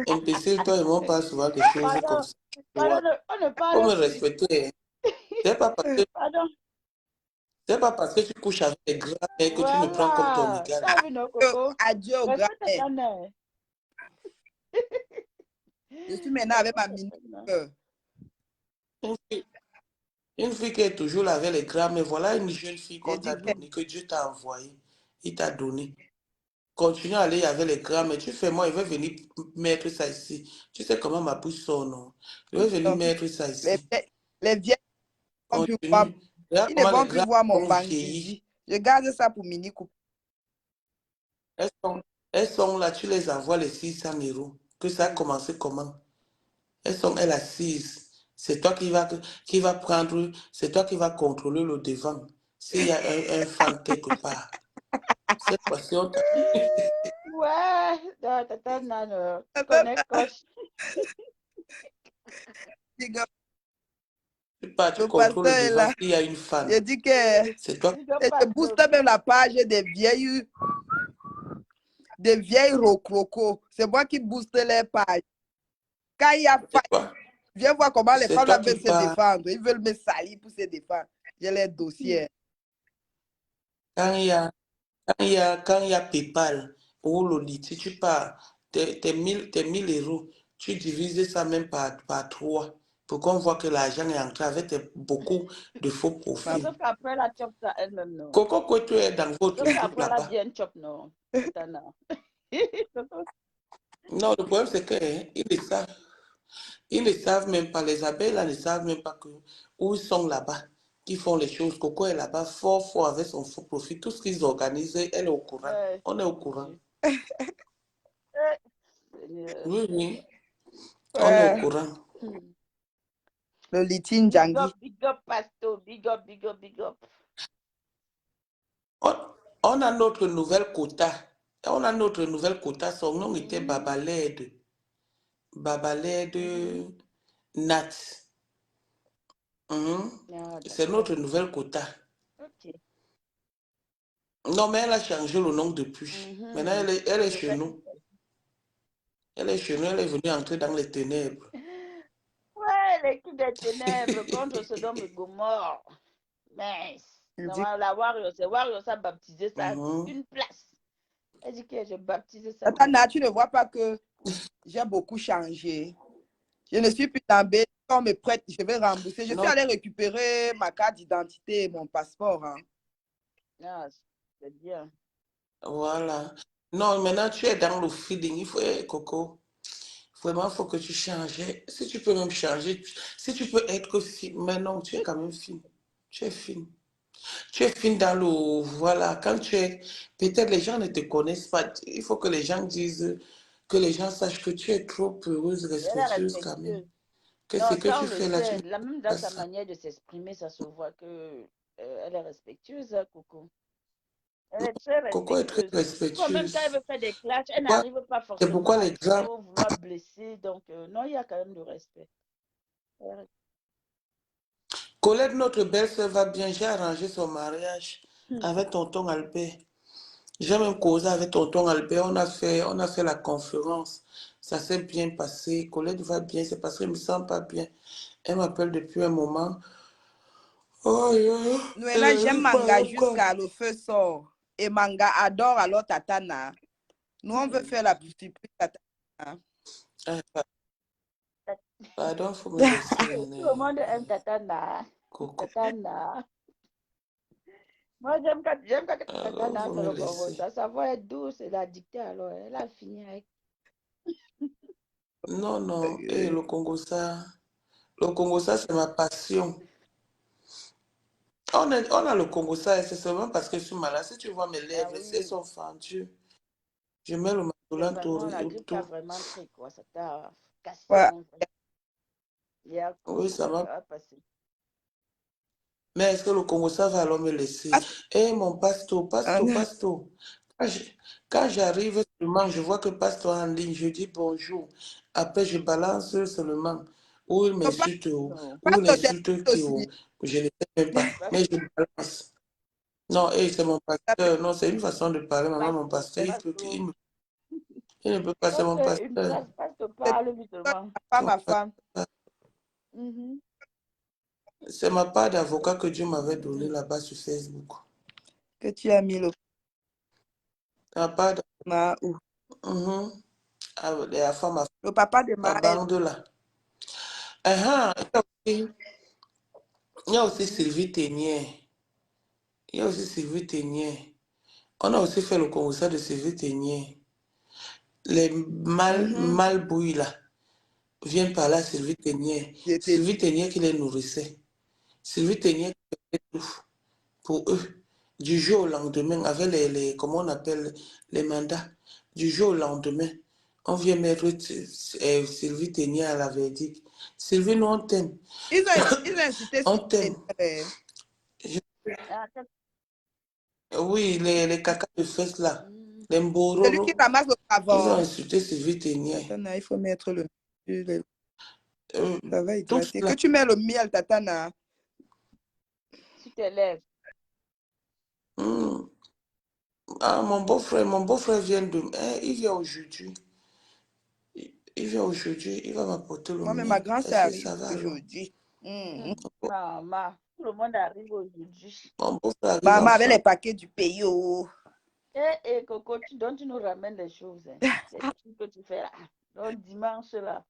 Imbécile, toi et moi, on parle souvent des choses comme ça. Pardon, on ne Il faut parle me plus. respecter. Hein. C'est pas parce que tu couches avec les grands mères que tu me prends comme ton Voilà. égal. T'as vu, non, Coco? Adieu au Respecte ta grand-mère. mère. Je suis maintenant avec ma mini. Une fille qui est toujours là avec les grands, mais voilà une jeune fille qu'on J'ai t'a dit donnée, que Dieu t'a envoyée. Il t'a donné. Continue à aller avec les grands, mais tu fais moi, il va venir mettre ça ici. Tu sais comment ma bouche sonne, non? Il va venir mettre ça ici. les vieilles ne vont plus voir. Continue. Regarde Ils ne comment les vont plus grands voir mon sont vieillis. bandidi. Je garde ça pour mini coupe. Elles sont là, tu les envoies les 600 €. Que ça a commencé comment? Elles assises. C'est toi qui va prendre, c'est toi qui va contrôler le devant. S'il y a un fan quelque part. Cette fois-ci, on t'a... Ouais, tata Nano, tu connais Coach. Tu Le contrôles le pasteur est devant là. s'il y a une fan. Je dis que C'est toi. je booste même la page des vieilles rocrocos. C'est moi qui booste les pages. Quand il y a faille, viens voir comment les femmes veulent se défendre. Ils veulent me salir pour se défendre. J'ai les dossiers. Quand il y a PayPal ou Loli, si tu pars, tes 1000 €, tu divises ça même par 3 pour qu'on voit que l'argent est entré avec beaucoup de faux profils. Sauf qu'après, la chop ça elle-même, non. Coco, tu es dans votre Sauf groupe qu'après, la là-bas. bien chop, non. Tana. Non, le problème, c'est qu'ils ne savent même pas, les abeilles là ne savent même pas que, où ils sont là-bas, qui font les choses. Coco est là-bas, fort, fort, avec son faux profit. Tout ce qu'ils organisent, elle est au courant. On est au courant. Dieu. Seigneur. Oui, oui, on est au courant. Le litin Djangui. Big up, Pasto. Big up, big up, big up. On a notre nouvelle quota. On a notre nouvelle quota. Son nom était Babaled. Babaled Nat. C'est notre nouvelle quota. Ok. Non, mais elle a changé le nom depuis. Maintenant, elle est chez nous. Elle est chez nous, elle est venue entrer dans les ténèbres. Ouais, l'équipe des ténèbres contre Sodome et Gomorre. Mince. La Warriors a baptisé ça une place. Elle dit que j'ai baptisé ça. Tata, tu ne vois pas que j'ai beaucoup changé. Je ne suis plus dans B. On me prête, je vais rembourser. Je suis allée récupérer ma carte d'identité et mon passeport. Hein. Ah, c'est bien. Voilà. Non, maintenant tu es dans le feeling. Il faut, Coco, vraiment, il faut que tu changes. Si tu peux même changer, si tu peux être fine, mais non, tu es quand même fine. Tu es fine. Tu es fine dans le... Voilà, quand tu es... Peut-être les gens ne te connaissent pas. Il faut que les gens disent, que les gens sachent que tu es trop heureuse, respectueuse quand même. Que non, ce que ça, tu on le fais là, sait. tu Même dans sa manière de s'exprimer, ça se voit que elle est respectueuse, hein, Coco. Elle est très Coco est très respectueuse. Même quand elle respectueuse. veut faire des clashs, elle n'arrive pas C'est forcément pourquoi à les gens... trop vouloir blesser. Donc, non, il y a quand même du respect. Colette, notre belle-sœur, va bien. J'ai arrangé son mariage avec tonton Albert. J'ai même causé avec tonton Albert. On a fait la conférence. Ça s'est bien passé. Colette va bien. C'est parce qu'elle ne me sent pas bien. Elle m'appelle depuis un moment. Oh, Noéna, j'aime manga jusqu'à le feu sort. Et manga adore alors Tatana. Nous, on veut faire la surprise Tatana. Pardon, il faut me laisser. Tout le monde aime Tatana. Coco. Tatana. Moi, j'aime quand Tatana fait le Congo. Sa voix est douce et la dictée, alors elle a fini avec. Non, non. Le Congo, ça, c'est ma passion. On a le Congo, ça, c'est seulement parce que je suis malade. Si tu vois mes lèvres, elles sont fendues. Je mets le mastolan La grippe t'a autour. vraiment pris, quoi. Ça t'a cassé. Ouais. Oui, ça va. Passer. Mais est-ce que le Congo, ça va alors me laisser? Mon pasto. Quand j'arrive seulement, je vois que pasto en ligne, je dis bonjour. Après, je balance seulement. Ou il m'insulte, ou il insulte qui, je ne sais même pas. Mais je balance. Non, c'est mon pasteur. Non, c'est une façon de parler. Maman, mon pasteur, il ne peut pas, c'est mon pasteur. Ma femme. C'est ma part d'avocat que Dieu m'avait donné là-bas sur Facebook. Que tu as mis le... Ma part d'avocat. Où? La femme a le papa de la bande là. Il y a aussi Sylvie Ténier. On a aussi fait le concert de Sylvie Ténier. Les malbouilles là viennent par là, Sylvie Ténier. Sylvie Ténier qui les nourrissait. Sylvie Ténier qui faisait tout pour eux. Du jour au lendemain, avec comment on appelle les mandats. Du jour au lendemain, on vient mettre Sylvie Ténier à la verdict. Sylvie, nous on t'aime. Ils ont incité on t'aime. Oui, les cacas de fesses là. Les mbororo. Celui qui ramasse le savon. Ils ont insulté Sylvie Ténier. Tatana, il faut mettre le... ça va hydrater. Que tu mets le miel, Tatana. Sur tes lèvres. Mon beau-frère vient de... il vient aujourd'hui. Il va m'apporter le miel. Moi, mais ma grand-sœur arrive aujourd'hui. Maman, tout le monde arrive aujourd'hui. Mon beau-frère arrive. Maman, avec les paquets du pays. Coco, tu nous ramènes les choses. Hein. C'est tout que tu fais là. Donc, dimanche, là.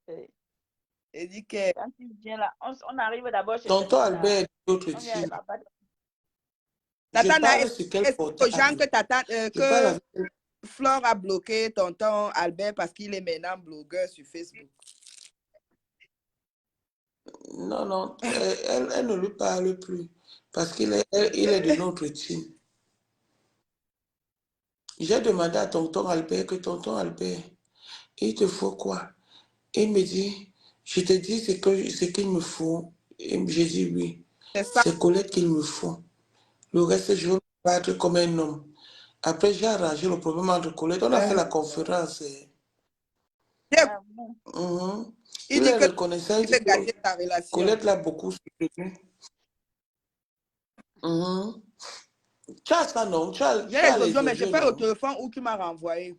Et dit que... Quand tu viens là, on arrive d'abord chez Tonton Albert et d'autres filles. Je parle sur quel portable? aux gens que Flore a bloqué tonton Albert parce qu'il est maintenant blogueur sur Facebook. Non, non, elle ne lui parle plus parce il est de notre team. J'ai demandé à tonton Albert que tonton Albert, il te faut quoi? Il me dit, je te dis ce qu'il me faut. Et j'ai dit oui. C'est ça. C'est Colette qu'il me faut. Le reste, je vais me battre comme un homme. Après, j'ai arrangé le problème entre Colette. On a fait la conférence. Ah bon. Il Il dit est que reconnaissant. Il tu veux dit que gâcher ta relation. Colette l'a beaucoup soutenu. Tu as ça, non? Tu as J'ai les audios, les mais j'ai audios, fait le non? téléphone où tu m'as renvoyé.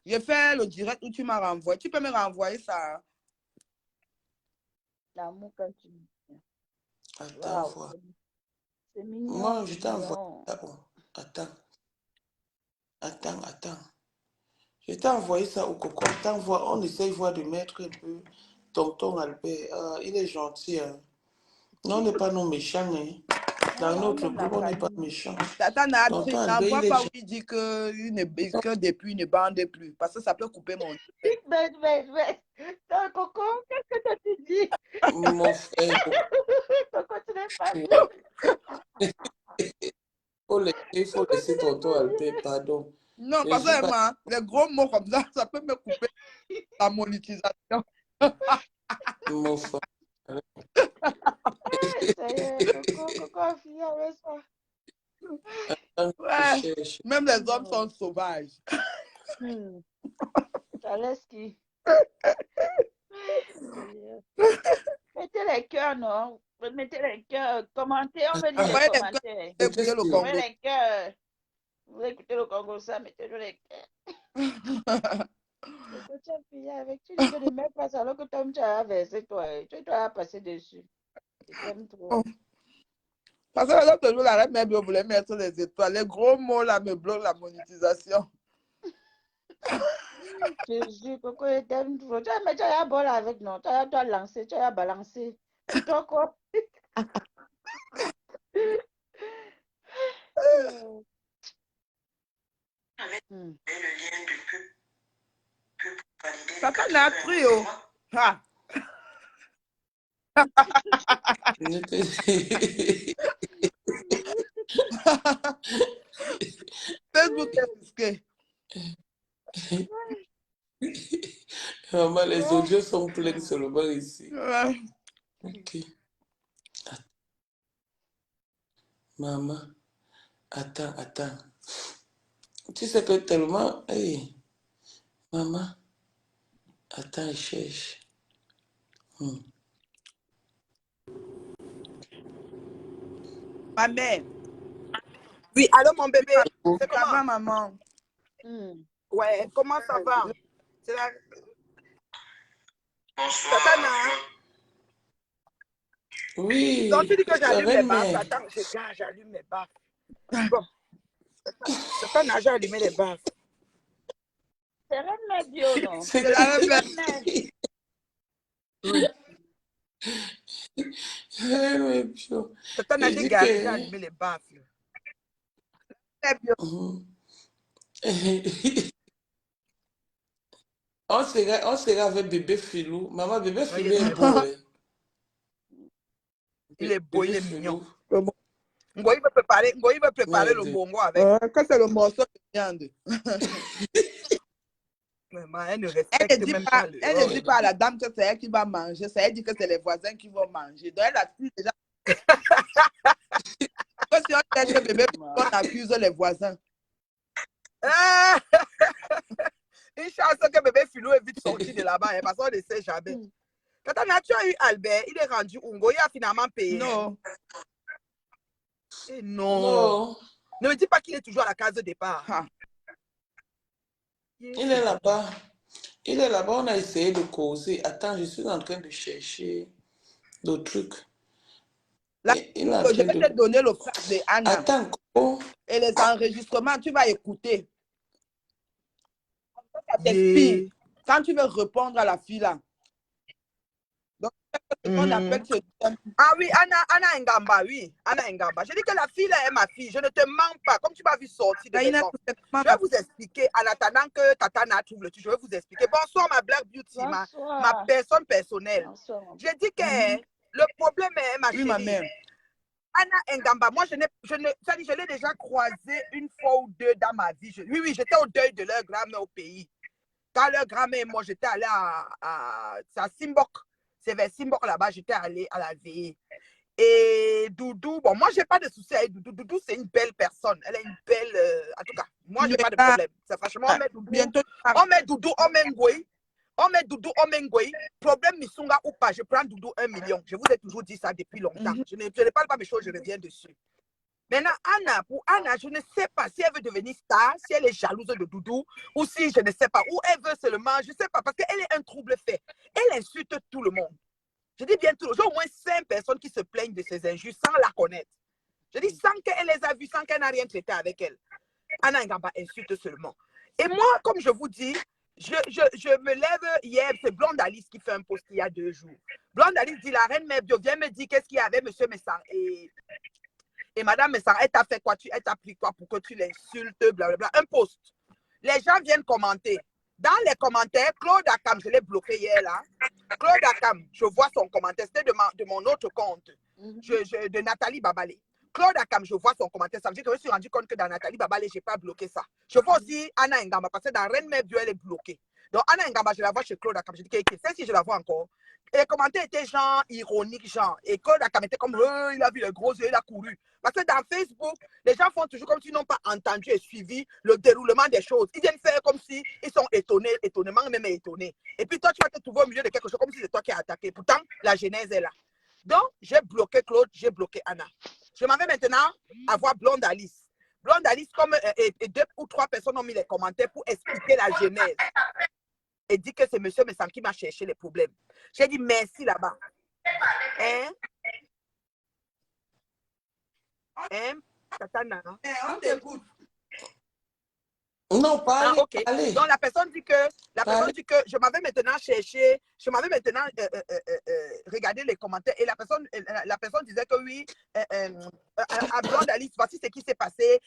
J'ai fait le direct où tu m'as renvoyé. Tu peux me renvoyer ça. L'amour quand tu... Attends, Waouh, voir. c'est mignon, Moi, c'est je t'envoie. mignon. Ah bon, attends. Je t'ai envoyé ça au coco. On essaye voir de mettre un peu tonton Albert. Il est gentil. Hein. Non, on n'est pas non méchants. Hein. Dans Non, on notre aime la groupe, on n'est pas famille. méchants. Tata Tonton Albert, n'envoie il est pas où gentil. il dit que depuis ne bande plus. Parce que ça peut couper mon... Mais. Coco, qu'est-ce que tu dis? Mon frère, Coco, tu n'es pas bien. il faut laisser tonton Albert, pardon. Non, Mais parce je que pas moi, les gros mots comme ça peut me couper la monétisation. mon frère. Ça y est, Coco a fini avec ça. Ouais, Cherche. même les hommes sont sauvages. Ça laisse qui? Mettez les cœurs, non? Mettez les cœurs. Commentez, on veut lire les Envoyez les cœurs, commentaires. écoutez le C'était Envoyez Congo. les cœurs. Vous voulez écouter le Congo, ça, mettez-le les cœurs. Coco, tu as fini avec. Tu dis que ne mets pas ça alors que Tom, tu as versé toi. Tu dois passer dessus. Je t'aime trop. Parce que l'autre jour, la reine mère voulait mettre les étoiles. Les gros mots là me bloquent la monétisation. Jésus, Coco, je t'aime trop. Mais tu as un bol avec, non? Tu as lancé, tu as balancé. Et toi, quoi? Le lien de pub pour valider Tata n'a cru, oh. Ah. Facebook est risqué. Maman, les audios sont pleins seulement ici. Ouais. Ok. Maman, attends. Tu sais que tellement... Hey, maman, attends, je cherche. Ma mère. Oui, allô mon bébé, c'est Ça va, comment? maman? Ouais, comment ça va? C'est la... Bonsoir. Tatana. Oui, Donc tu dis que j'allume les reine baffes. mère. Attends, j'allume les baffes. Bon, Tatana, j'ai allumé les baffes. C'est Reine Mère Bio, non? C'est C'est la qui? reine mère. Reine mère Bio. Tatana, Il dit j'ai que... allumé les baffes. On sera avec bébé Filou. Maman, bébé Ouais, Filou est beau. Hein. Il est beau, il Bébé est mignon. Filou. Ngoï veut préparer le bongo avec. Quand c'est le morceau de viande. Maman, elle ne respecte même pas le... Elle ne dit pas à la dame que c'est elle qui va manger. C'est elle dit que c'est les voisins qui vont manger. Donc elle a dit déjà. Que si on laisse le bébé, on accuse les voisins. Ah! Une chance que bébé Filou est vite sorti de là-bas, hein, parce qu'on ne sait jamais. Tatana, tu as eu Albert, il est rendu Ungo, il a finalement payé. Non. Et non. Non, Ne me dis pas qu'il est toujours à la case de départ. Ah. il est là-bas. Il est là-bas, on a essayé de causer. Attends, je suis en train de chercher le truc. Là, Il est en je train vais te de... donner le frère de Anna. Attends, Coco. Et les enregistrements, tu vas écouter. Ça Yeah. t'explique. Quand tu veux répondre à la fille là. Donc, On appelle ce... Ah oui, Anna Ngamba, oui. Anna Ngamba. Je dis que la fille là est ma fille. Je ne te mens pas. Comme tu m'as vu sortir de maison. Je vais vous expliquer, en attendant que Tatana trouve le truc, je vais vous expliquer. Bonsoir, ma Black Beauty, ma personne personnelle. Bonsoir. Je dis que le problème est, ma Oui, chérie. ma mère. Anna Ngamba, moi, je l'ai déjà croisée une fois ou deux dans ma vie. Oui, j'étais au deuil de leur grand-mère au pays. Quand leur grand-mère et moi, j'étais allé à Simbok. C'est vers Simbok là-bas, j'étais allé à la veillée. Et Doudou, bon, moi, je n'ai pas de souci avec Doudou. Doudou, c'est une belle personne. Elle est une belle... en tout cas, moi, je n'ai pas de problème. C'est franchement, on met Doudou, on met Ngoï. On met Doudou, on met Ngoï. Problème, Missunga ou pas, je prends Doudou 1 million. Je vous ai toujours dit ça depuis longtemps. Je ne parle pas mes choses, je reviens dessus. Maintenant, pour Anna, je ne sais pas si elle veut devenir star, si elle est jalouse de Doudou, ou si je ne sais pas, ou elle veut seulement, je ne sais pas, parce qu'elle est un trouble fait. Elle insulte tout le monde. Je dis bien tout. J'ai au moins 5 personnes qui se plaignent de ces injures sans la connaître. Je dis sans qu'elle les a vues, sans qu'elle n'a rien traité avec elle. Anna Ngamba insulte seulement. Et moi, comme je vous dis, je me lève hier, c'est Blonde Alice qui fait un post il y a 2 jours. Blonde Alice dit, la reine mère Bio, viens me dire qu'est-ce qu'il y avait, monsieur Messang. Et madame Messang, elle t'a fait quoi? Elle t'a pris quoi pour que tu l'insultes, blablabla. Un post. Les gens viennent commenter. Dans les commentaires, Claude Akam, je l'ai bloqué hier là. Claude Akam, je vois son commentaire, c'était de mon autre compte, de Nathalie Babalé. Claude Akam, je vois son commentaire. Ça veut dire que je me suis rendu compte que dans Nathalie Babalé, je n'ai pas bloqué ça. Je vois aussi Anna Ngamba, parce que dans Reine Mère Dieu, elle est bloquée. Donc Anna Ngamba, je la vois chez Claude Akam. Je dis, c'est si je la vois encore. Et les commentaires étaient genre ironiques, genre. Et Claude Akam était comme, il a vu le gros yeux, il a couru. Parce que dans Facebook, les gens font toujours comme s'ils n'ont pas entendu et suivi le déroulement des choses. Ils viennent faire comme s'ils sont étonnés, étonnement même étonnés. Et puis toi, tu vas te trouver au milieu de quelque chose comme si c'est toi qui as attaqué. Pourtant, la genèse est là. Donc, j'ai bloqué Claude, j'ai bloqué Anna. Je m'en vais maintenant à voir Blonde Alice. Blonde Alice, comme 2 ou 3 personnes ont mis les commentaires pour expliquer la genèse. Et dit que c'est monsieur Messang qui m'a cherché les problèmes. J'ai dit merci là-bas. Hein? Tatana. On t'écoute. Non, pas aller. Ok. Donc la personne dit que je m'avais maintenant cherché, je m'avais maintenant regardé les commentaires et la personne disait que oui, à Blonde Alice, voici ce qui s'est passé.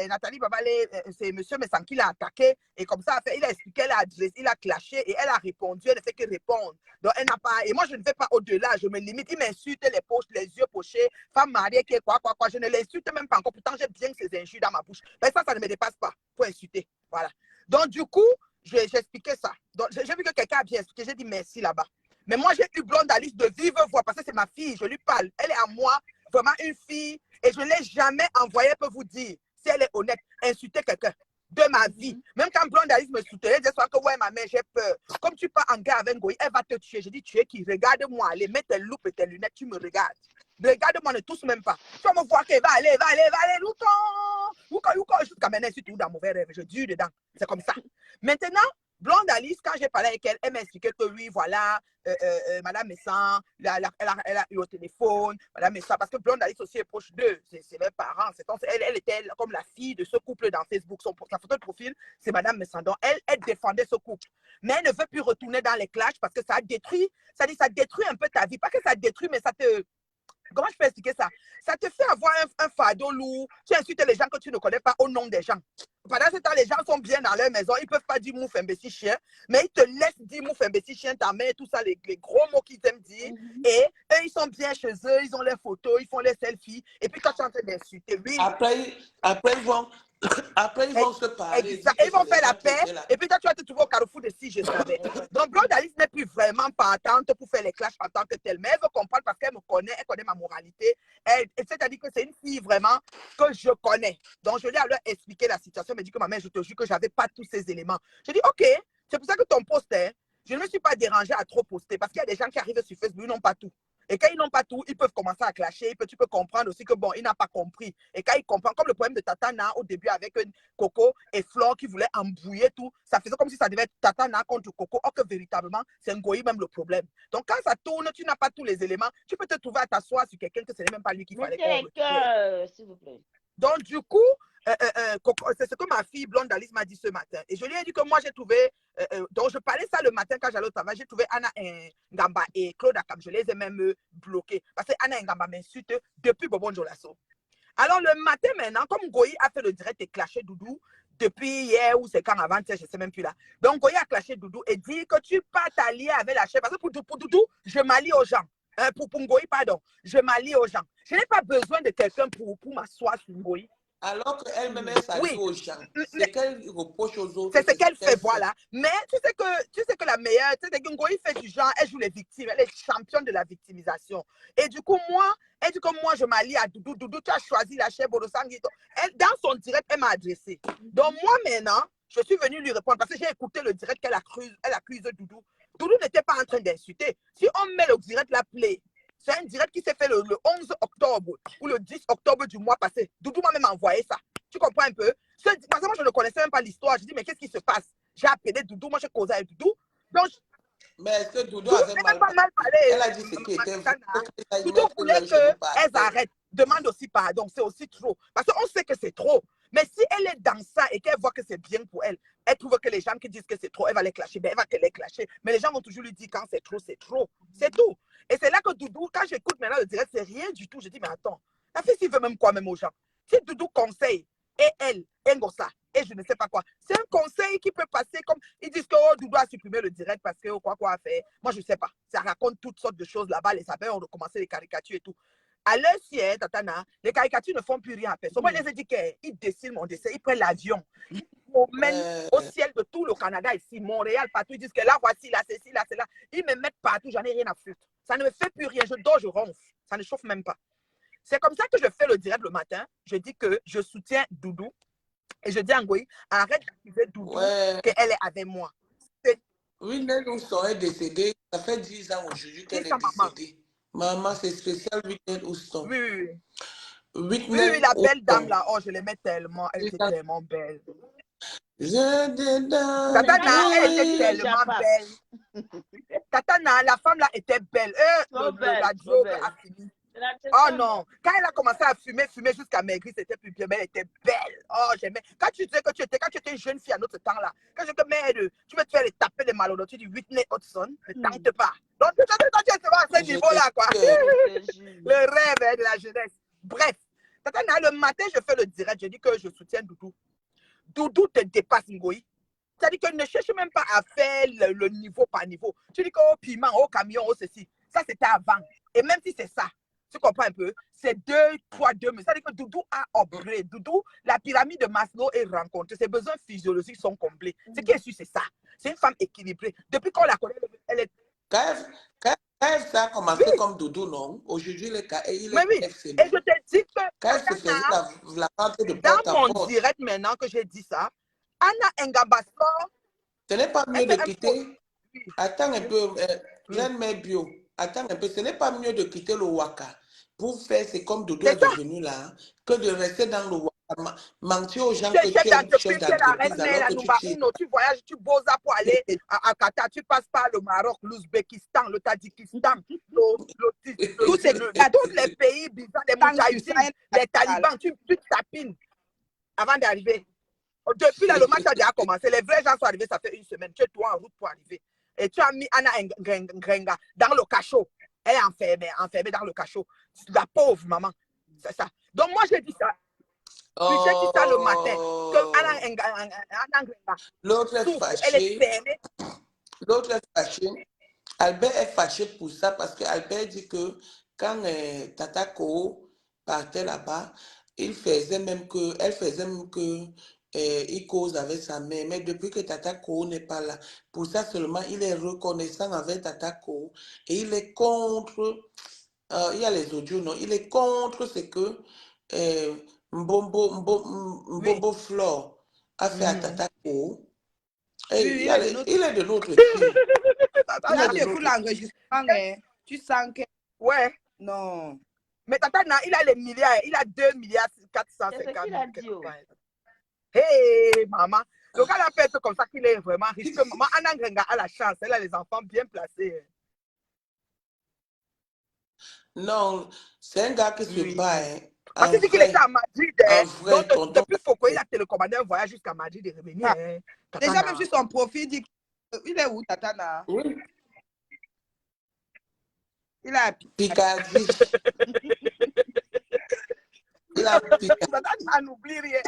Nathalie Babalé, c'est monsieur Messang qui l'a attaqué et comme ça, il a expliqué, il a clashé et elle a répondu, elle ne fait que répondre. Donc elle n'a pas, et moi je ne vais pas au-delà, je me limite, il m'insulte les poches, les yeux pochés, femme mariée qui est quoi, je ne l'insulte même pas encore, pourtant j'ai bien ces injures dans ma bouche. Mais ça ne me dépasse pas pour insulter. Voilà. Donc, du coup, j'ai expliqué ça. Donc, j'ai vu que quelqu'un a bien expliqué. J'ai dit merci là-bas. Mais moi, j'ai eu Blonde Alice de vive voix parce que c'est ma fille. Je lui parle. Elle est à moi, vraiment une fille. Et je ne l'ai jamais envoyée, elle peut vous dire, si elle est honnête, insulter quelqu'un de ma vie. Même quand Blonde Alice me soutenait, elle disait que ouais, ma mère, j'ai peur. Comme tu pars en guerre avec Ngoï, elle va te tuer. J'ai dit, tu es qui? Regarde-moi. Allez, mets tes loupes et tes lunettes, tu me regardes. Regarde-moi, ne touche même pas. Tu vas me voir qu'elle va aller, jusqu'à maintenant, je suis toujours dans mauvais rêve. Je dure dedans. C'est comme ça. Maintenant, Blonde Alice, quand j'ai parlé avec elle, elle m'a expliqué que oui, voilà, Madame Messang, elle a eu au téléphone, Madame Messang, parce que Blonde Alice aussi est proche d'eux, c'est mes parents. Elle était comme la fille de ce couple dans Facebook. Sa photo de profil, c'est Madame Messang. Donc, elle défendait ce couple. Mais elle ne veut plus retourner dans les clashs parce que ça détruit un peu ta vie. Pas que ça détruit, mais ça te... Comment je peux expliquer ça? Ça te fait avoir un fardeau lourd. Tu insultes les gens que tu ne connais pas au nom des gens. Pendant ce temps, les gens sont bien dans leur maison. Ils ne peuvent pas dire mouf, imbécile, chien. Mais ils te laissent dire mouf, imbécile, chien, ta mère, tout ça, les gros mots qu'ils aiment dire. Et eux, ils sont bien chez eux. Ils ont les photos, ils font les selfies. Et puis quand tu es en train d'insulter, oui. Après, ils vont se parler. Exact. Ils vont faire la paix. Et puis toi, tu vas te trouver au carrefour de si je savais. Donc, Blonde Alice n'est plus vraiment partante pour faire les clashs en tant que telle. Mais elle veut comprendre parce qu'elle me connaît, elle connaît ma moralité. C'est-à-dire que c'est une fille vraiment que je connais. Donc, je lui ai alors expliqué la situation. Elle me dit que ma mère, je te jure que je n'avais pas tous ces éléments. Je dis, OK, c'est pour ça que ton post, je ne me suis pas dérangée à trop poster parce qu'il y a des gens qui arrivent sur Facebook, ils n'ont pas tout. Et quand ils n'ont pas tout, ils peuvent commencer à clasher. Tu peux comprendre aussi que bon, il n'a pas compris. Et quand il comprend, comme le problème de Tatana au début avec Coco et Flore qui voulaient embrouiller tout, ça faisait comme si ça devait être Tatana contre Coco, or que véritablement, c'est Ngoï même le problème. Donc quand ça tourne, tu n'as pas tous les éléments, tu peux te trouver à t'asseoir sur quelqu'un que ce n'est même pas lui qu'il fallait qu'on retrouve. S'il vous plaît. Donc du coup, c'est ce que ma fille blonde Alice m'a dit ce matin. Et je lui ai dit que moi, j'ai trouvé, donc je parlais ça le matin quand j'allais au travail, j'ai trouvé Anna Ngamba et Claude Akam, je les ai même bloqués. Parce que Anna Ngamba m'insulte depuis Bobon Jolasso. Alors le matin maintenant, comme Goyi a fait le direct et clashé Doudou, depuis hier ou c'est quand avant-hier, je ne sais même plus là. Donc Goyi a clashé Doudou et dit que tu pas t'allier avec la chef. Parce que pour Doudou, je m'allie aux gens. Pour Ngoyi, pardon, je m'allie aux gens. Je n'ai pas besoin de quelqu'un pour m'asseoir sur Ngoyi. Alors qu'elle-même, elle s'allie Oui, aux gens. mais C'est qu'elle reproche aux autres. c'est ce qu'elle fait, voilà. Mais tu sais que la meilleure, tu sais que Ngoyi fait du genre, elle joue les victimes, elle est championne de la victimisation. Et du coup, moi, elle dit que moi, je m'allie à Doudou. Doudou, tu as choisi la chef Borosangui. Dans son direct, elle m'a adressé. Donc moi, maintenant, je suis venue lui répondre parce que j'ai écouté le direct qu'elle accuse Doudou. Doudou n'était pas en train d'insulter. Si on met le direct la play, c'est un direct qui s'est fait le 11 octobre ou le 10 octobre du mois passé. Doudou m'a même envoyé ça. Tu comprends un peu? Parce que moi, je ne connaissais même pas l'histoire. Je dis, mais qu'est-ce qui se passe? J'ai appelé Doudou, moi, j'ai causé avec Doudou. Donc, mais est-ce que Doudou Doudou avait n'a mal pas mal parlé. Elle a dit ce qui était vrai. Doudou voulait qu'elles arrêtent. Demande aussi pardon. C'est aussi trop. Parce qu'on sait que c'est trop. Mais si elle est dans ça et qu'elle voit que c'est bien pour elle, elle trouve que les gens qui disent que c'est trop, elle va les clasher. Ben, elle va les clasher. Mais les gens vont toujours lui dire quand c'est trop, c'est trop. C'est tout. Et c'est là que Doudou, quand j'écoute maintenant le direct, c'est rien du tout. Je dis, mais attends, la fille, s'il veut même quoi, même aux gens. Si Doudou conseille, et elle, Ngossa, et je ne sais pas quoi, c'est un conseil qui peut passer comme, ils disent que oh, Doudou a supprimé le direct parce que quoi a fait. Moi, je ne sais pas. Ça raconte toutes sortes de choses là-bas. Les sapins ont recommencé les caricatures et tout. À l'heure sienne, Tatana, les caricatures ne font plus rien à personne. Moi, je les ai dit qu'ils dessinent mon dessin, ils prennent l'avion. Ils m'emmènent au ciel de tout le Canada ici, Montréal, partout. Ils disent que là, voici, là, c'est ci, là, c'est là. Ils me mettent partout, j'en ai rien à foutre. Ça ne me fait plus rien. Je dors, je ronfle. Ça ne chauffe même pas. C'est comme ça que je fais le direct le matin. Je dis que je soutiens Doudou. Et je dis à Ngoyi, arrête d'accuser Doudou qu'elle est avec moi. Oui, Nel Houston est décédée. Ça fait 10 ans aujourd'hui qu'elle est décédée. Maman, c'est spécial Whitney Houston. Oui, oui, oui. Whitney Oui, la belle dame là. Oh, je l'aimais tellement. Elle était tellement belle. Tatana, elle était tellement belle. Tatana, la femme là était belle. La joke a fini. Oh non, quand elle a commencé à fumer jusqu'à maigrir, c'était plus bien, mais elle était belle. Oh, j'aimais. Quand tu disais que tu étais une jeune fille à notre temps là, quand je te mets, tu veux te faire les taper les malhonnêtes, tu dis Whitney Hudson, ne tente pas. Donc, tu es à ce niveau-là, quoi. Le rêve de la jeunesse. Bref, Tatana, le matin, je fais le direct, je dis que je soutiens Doudou. Doudou te dépasse, Ngoyi. C'est-à-dire que ne cherche même pas à faire le niveau par niveau. Tu dis qu'au piment, au camion, au ceci. Ça, c'était avant. Et même si c'est ça, tu comprends un peu? C'est 2 poids 2 mesures. C'est-à-dire que Doudou a upgrade. Doudou, la pyramide de Maslow est rencontrée. Ses besoins physiologiques sont comblés. Ce qui est sûr, c'est ça. C'est une femme équilibrée. Depuis qu'on la connaît, elle est... KF, ça a commencé comme Doudou, non? Aujourd'hui, il est KF. Et je te dis que... KF se faisait la vente de porte à porte. Dans mon direct maintenant que j'ai dit ça, Anna Ngamba sort... Ce n'est pas mieux de quitter... Attends un peu, Jeanne Bio. Attends un peu, ce n'est pas mieux de quitter le Waka pour faire c'est comme Doudou est devenu là, que de rester dans le Waka, mentir aux gens que tu es chef d'entreprise alors que tu voyages, tu bosses pour aller à Qatar, tu passes par le Maroc, l'Ouzbékistan, le Tadjikistan, tous les pays bizarres, les Moudjahidines, les talibans, tu tapines avant d'arriver. Depuis là, le match a déjà commencé. Les vrais gens sont arrivés, ça fait 1 semaine. Tu es toi en route pour arriver. Et tu as mis Anna Ngrenga dans le cachot. Elle est enfermée dans le cachot. La pauvre maman. C'est ça. Donc moi, j'ai dit ça. J'ai dit ça le matin. Que Anna Ngrenga. L'autre est fâché. Elle est fermée. L'autre est fâché. Albert est fâché pour ça parce qu'Albert dit que quand Tata Ko partait là-bas, elle faisait même que il cause avec sa mère, mais depuis que Tata Ko n'est pas là, pour ça seulement, il est reconnaissant avec Tata Ko et il est contre, il y a les audios, non, il est contre ce que Mbombo Flore a fait à Tata Ko. Il est de notre team. Là, tu écoutes l'enregistrement, tu sens que... Ouais. Non. Mais Tata, il a les milliards, il a 2 milliards 450 000. Hey, maman. Donc, elle a fait comme ça qu'il est vraiment riche. Que maman, Anna Ngrenga a la chance. Elle a les enfants bien placés. Non, c'est un gars qui se bat. Parce qu'il était à Madrid. Donc, depuis Foucault de commander un voyage jusqu'à Madrid et revenir. Ah. Hein. Déjà, Tatana. même sur son profil, dit il est où, Tatana? Oui, Il a Picardie. La Picardie. Tatana n'oublie rien.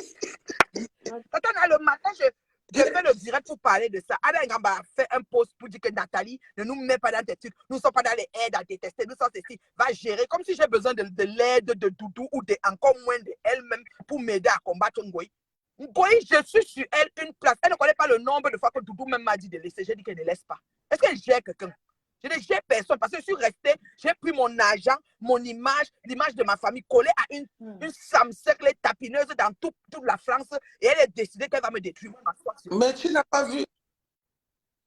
Tatana, le matin, je fais le direct pour parler de ça. Alain Gamba a fait un post pour dire que Nathalie, ne nous met pas dans tes trucs. Nous ne sommes pas dans les aides à détester. Nous sommes ici. Va gérer. Comme si j'ai besoin de l'aide de Doudou ou encore moins d'elle-même pour m'aider à combattre Ngoï. Ngoï, je suis sur elle une place. Elle ne connaît pas le nombre de fois que Doudou même m'a dit de laisser. J'ai dit qu'elle ne laisse pas. Est-ce qu'elle gère quelqu'un? Je n'ai gère personne parce que je suis restée, j'ai pris mon argent, mon image, l'image de ma famille collée à une samsecle tapineuse dans toute la France et elle a décidé qu'elle va me détruire. Mais tu n'as pas vu,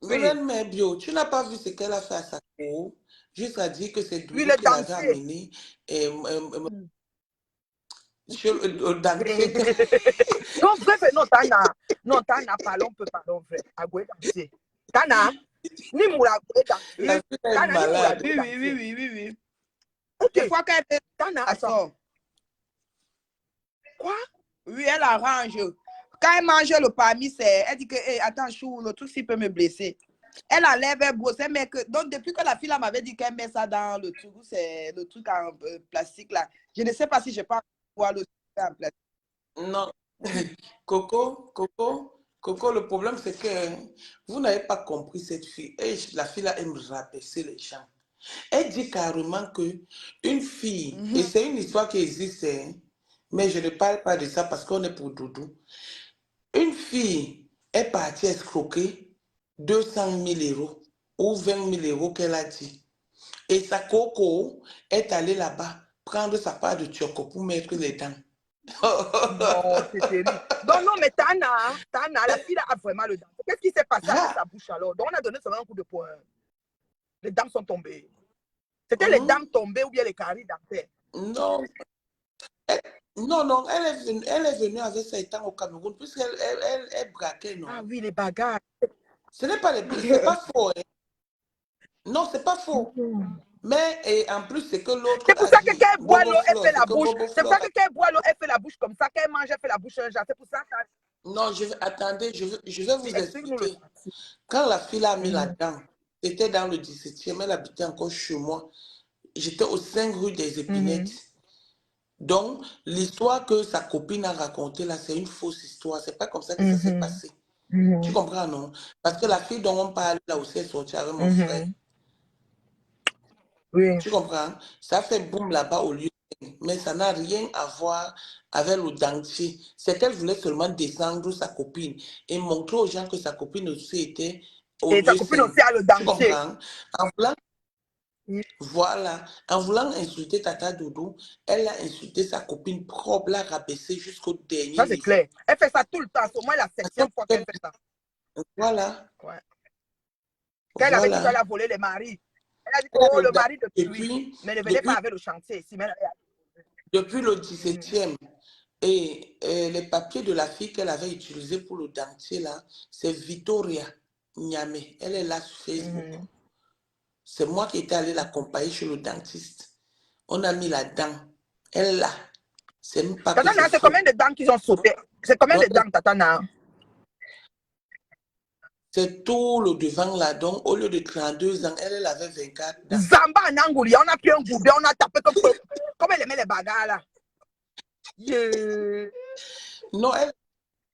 Oui. Reine Mère Bio, tu n'as pas vu ce qu'elle a fait à sa cour, jusqu'à dire que c'est Oui, Doudou le qui l'avait dancier. amené sur le dentier. Non, vrai, non, Tana. Non, Tana, parlons vrai. Agoué dancier. Tana, ni moula agoué dancier. La fille est Tana, ni moula malade. agoué dancier. oui. Ok. Des fois qu'elle fait Tana, ça attends. sort. Quoi? Oui, elle arrange. Quand elle mange le parmi, elle dit que, hey, attends, chou, le truc, s'il peut me blesser. Elle enlève, elle brosse, elle met que... Donc, depuis que la fille m'avait dit qu'elle met ça dans le truc, c'est le truc en plastique, là. Je ne sais pas si je peux voir le truc en plastique. Non. Coco, le problème c'est que vous n'avez pas compris cette fille. Et la fille là aime rabaisser les gens. Elle dit carrément que une fille, et c'est une histoire qui existe, hein, mais je ne parle pas de ça parce qu'on est pour Doudou. Une fille est partie escroquer 200 000 euros ou 20 000 euros qu'elle a dit. Et sa coco est allée là-bas prendre sa part de turco pour mettre les dents. Non, c'est terrible. Donc, non, mais Tana, la fille a vraiment le dent. Qu'est-ce qui s'est passé avec sa bouche alors? Donc, on a donné seulement un coup de poing. Les dents sont tombées. C'était les dents tombées ou bien les caries dentaires? Non. Non, elle est venue avec ça étant au Cameroun, puisqu'elle elle braquait, non? Ah oui, les bagarres. Ce n'est pas c'est pas faux. Hein. Non, c'est pas faux. Mais et en plus, c'est que l'autre. C'est pour ça que quand elle boit l'eau, elle fait la c'est que bouche. Bobo C'est pour Flor ça que quand elle boit l'eau, elle fait la bouche comme ça. Quand elle mange, elle fait la bouche un genre. C'est pour ça que... Non, attendez, je vais vous Explique-nous le expliquer. Quand la fille a mis là-dedans, c'était dans le 17e, elle habitait encore chez moi. J'étais au 5 rue des Épinettes. Donc, l'histoire que sa copine a racontée là, c'est une fausse histoire. C'est pas comme ça que ça s'est passé. Tu comprends, non? Parce que la fille dont on parle là aussi est sortie avec mon frère. Oui. Tu comprends? Ça fait boum là-bas au lieu. Mais ça n'a rien à voir avec le dentier. C'est qu'elle voulait seulement descendre sa copine et montrer aux gens que sa copine aussi était au Et lieu. sa copine aussi a le Tu dentier. comprends? Voilà. En voulant insulter Tata Doudou, elle a insulté sa copine propre, l'a rabaissée jusqu'au dernier Ça, c'est niveau. clair. Elle fait ça tout le temps. C'est au moins la 7e fois qu'elle fait ça. Voilà. Ouais. Quand elle avait dit qu'elle a volé les maris. Elle a dit, oh, le mari de Tui. Mais ne venez pas avec le chantier ici. Depuis le 17e. Et les papiers de la fille qu'elle avait utilisés pour le dentier, là, c'est Victoria Niamé. Elle est là sur Facebook. C'est moi qui étais allé l'accompagner chez le dentiste. On a mis la dent. Elle est là. C'est même pas Tatana, c'est combien de dents qu'ils ont sauté? C'est combien de dents, Tatana? C'est tout le devant là. Donc, au lieu de 32 ans, elle avait 24 dents. Zamba en Angouli, on a pris un goubet, on a tapé comme elle aimait les bagarres là. Yeah. Non,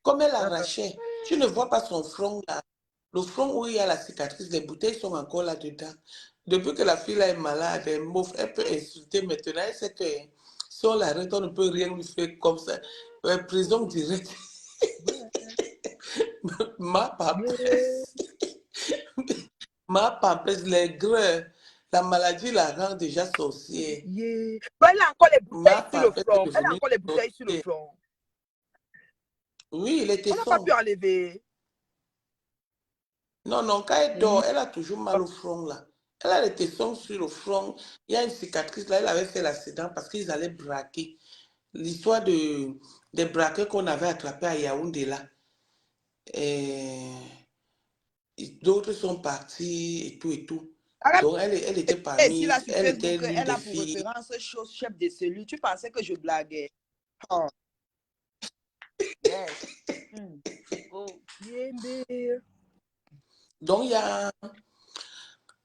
comme elle arrachait, tu ne vois pas son front là. Le front où il y a la cicatrice, les bouteilles sont encore là-dedans. Depuis que la fille là est malade, elle est mauve, elle peut insulter maintenant. Elle sait que si on l'arrête, on ne peut rien lui faire comme ça. Prison directe. Ma papesse. Ma papesse, les grès. La maladie la rend déjà sorcière. Yeah. Elle a encore les bouteilles sur le front. Elle a encore les bouteilles sur le front. Oui, il était On n'a pas pu enlever. Non, quand elle dort, elle a toujours mal au front là. Elle a les tessons sur le front. Il y a une cicatrice là, elle avait fait l'accident parce qu'ils allaient braquer. L'histoire des braqueurs qu'on avait attrapés à Yaoundé là. D'autres sont partis et tout et tout. Donc elle était parmi, là, sur elle Facebook, était l'une elle des a pour filles. référence chef de cellule. Tu pensais que je blaguais? Oh. Yes. Donc,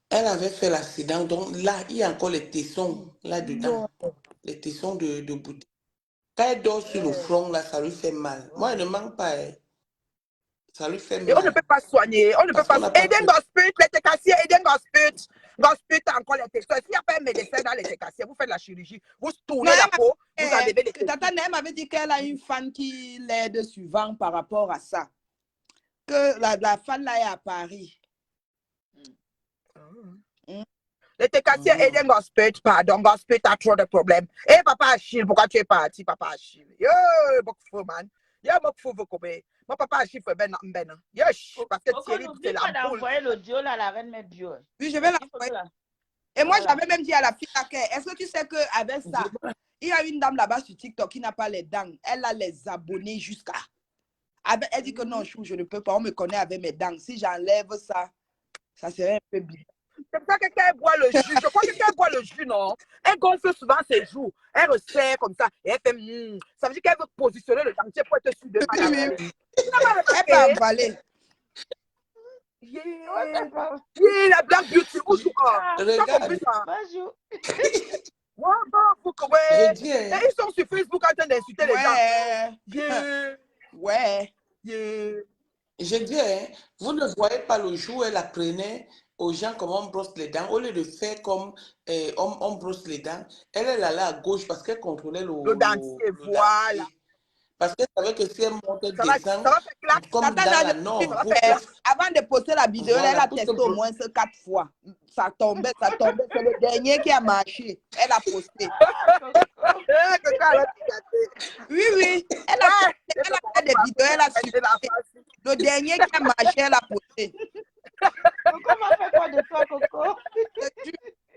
elle avait fait l'accident. Donc, là, il y a encore les tessons là-dedans. Les tessons de bouteille. Quand elle dort sur le front, là, ça lui fait mal. Moi, elle ne manque pas. Ça lui fait Et on ne mal. peut pas soigner. On ne peut Parce pas qu'on n'a pas Eden fait. Gospel, les técassiers, Eden Gospel. Gospel, encore les texteurs. S'il n'y a pas un médecin dans les técassiers, vous faites la chirurgie, vous tournez Non, la peau, vous enlevez les Tata Nem m'avait dit qu'elle a une fan qui l'aide souvent par rapport à ça. Que la fan là est à Paris. Les técassiers, Eden Gospel, pardon, Gospel, t'as trop de problèmes. Eh, papa Achille, pourquoi tu es parti, papa Achille? Yo, beaucoup man. Yo, beaucoup vous coupez. Mon papa Achille fait ben. Yo, parce que Thierry, c'est la boule. D'envoyer l'audio là, la reine met bio. Oui, je vais l'envoyer. Et moi, j'avais même dit à la fille, est-ce que tu sais qu'avec ça, il y a une dame là-bas sur TikTok qui n'a pas les dents. Elle a les abonnés jusqu'à. Elle dit que non, je ne peux pas. On me connaît avec mes dents. Si j'enlève ça, ça serait un peu bizarre. C'est pour ça que quand elle boit le jus, je crois que quand elle boit le jus, non, elle gonfle souvent ses joues. Elle resserre comme ça. Et elle fait, ça veut dire qu'elle veut positionner le dentier pour être sûre de pas Elle peut avaler. La Black Beauty, où joue? Regarde. Bonjour. Et ils sont sur Facebook en train d'insulter les gens. Ouais. Je dis, vous ne voyez pas le jour où elle apprenait aux gens comment on brosse les dents. Au lieu de faire comme on brosse les dents, elle allait à gauche parce qu'elle contrôlait le dentier. Voilà. Dentier. Parce qu'elle savait que si elle montait Ça va faire claque. comme dans la norme. Avant de poster la vidéo, elle a testé au moins 4 fois. Ça tombait. C'est le dernier qui a marché. Elle a posté. Oui. Elle a fait des vidéos. Elle a suivi. Le dernier qui a marché, elle a posté. Coco m'a fait quoi de toi, Coco?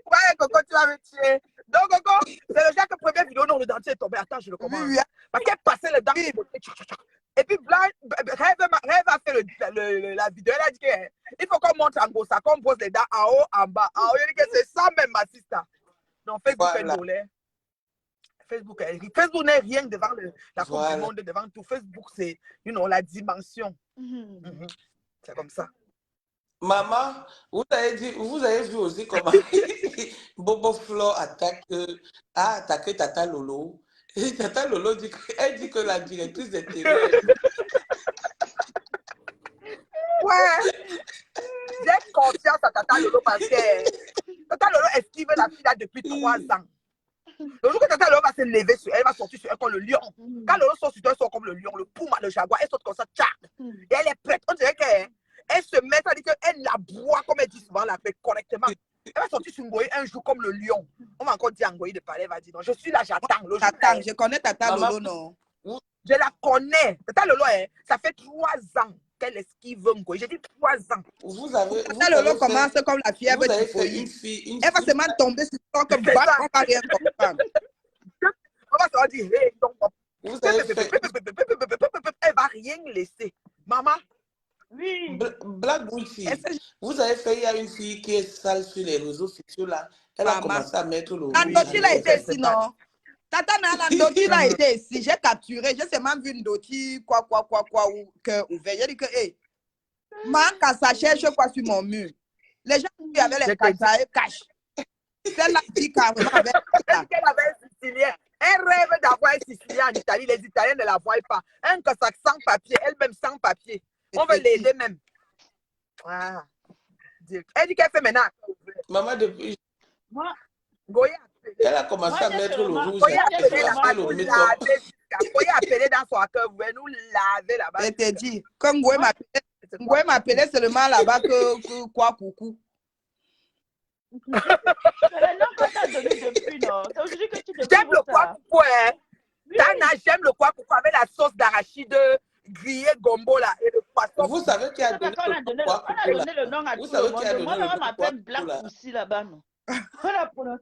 Ouais, Coco, tu vas me tuer. Donc, Coco, c'est le genre que première vidéo, non, le dentier est tombé. Attends, je le commence. Oui. Parce qu'elle passait le dentier. Et puis, Rêve a fait la vidéo. Elle a dit qu'il faut qu'on monte en gros, ça, qu'on pose les dents en haut, en bas. En haut, il dit que c'est ça même, ma sister. Non, Facebook est volé. Facebook n'est rien devant la Coupe du Monde, devant tout. Facebook, c'est, la dimension. C'est comme ça. Maman, vous avez vu aussi comment Bobo Flor a attaqué Tata Lolo. Et Tata Lolo dit que la directrice des télé. Ouais. J'ai confiance à Tata Lolo parce que Tata Lolo esquive la fille là depuis 3 ans. Le jour que Tata Lolo va se lever sur elle, elle va sortir sur elle comme le lion. Quand Lolo sort sur elle, elle sort comme le lion, le puma, le jaguar, elle sort comme ça, tchac. Et elle est prête. On dirait qu'elle se met, ça dit qu'elle la boit, comme elle dit souvent, la fait correctement. Elle va sortir sur Ngoï un jour comme le lion. On va encore dire à Ngoï de parler, elle va dire non, je suis là, j'attends. Je connais Tata Lolo, non? Je la connais. Tata Lolo, ça fait 3 ans qu'elle esquive Ngoï. J'ai dit 3 ans. Tata Lolo commence comme la fièvre typhoïde. Elle va seulement tomber sur le que on va rien comprendre. On va se dire, hey, donc, elle va rien laisser. Maman. Oui. Black Beauty, vous avez fait, il y a une fille qui est sale sur les réseaux sociaux là. Elle a commencé à mettre le rouge. Nandoti a été ici, non? Tata Nandoti a été ici. J'ai capturé. J'ai seulement vu une Doti, quoi, ou cœur ouvert. J'ai dit que, hé, manque à sa cherche quoi sur mon mur. Les gens qui avaient les cachent. Celle-là dit carrément avec ça. Elle avait un Sicilien. Elle rêve d'avoir un Sicilien en Italie. Les Italiens ne la voient pas. Un Cossack sans papier, elle-même sans papier. On veut l'aider même. Ah. Elle dit qu'elle fait maintenant. Maman, depuis. Moi, Goya. Elle a commencé à mettre le rouge. Goya appelé dans son accueil. Vous pouvez nous laver là-bas. Je te dis, comme Goya m'appelait seulement là-bas que quoi, coucou. c'est le nom qu'on t'a donné depuis, non? C'est aujourd'hui que tu J'aime le quoi, coucou, hein? Tana, j'aime le quoi, coucou avec la sauce d'arachide grillée gombo là et le poisson. Vous savez qui a donné le quoi, on a donné le nom à tout le monde. Moi, on m'appelle Black Pussy là-bas, non? Black quoi?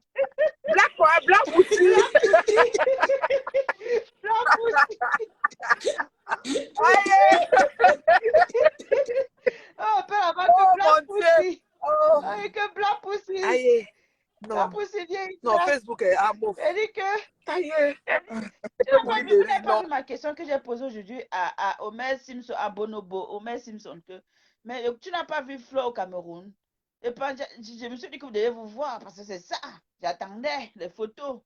Black Pussy. Black Pussy. Oh, père, avant que Black Pussy. Oh, que Black Pussy. Aïe. Black Pussy vient. Non, Facebook est amour. Elle dit que. Aïe. vais n'as pas mourir vu, de vous rire, n'avez pas non. vu ma question que j'ai posée aujourd'hui à Omer Simpson, à Bonobo, Omer Simpson. Mais tu n'as pas vu Flo au Cameroun. Et puis, je me suis dit que vous devez vous voir parce que c'est ça. J'attendais les photos.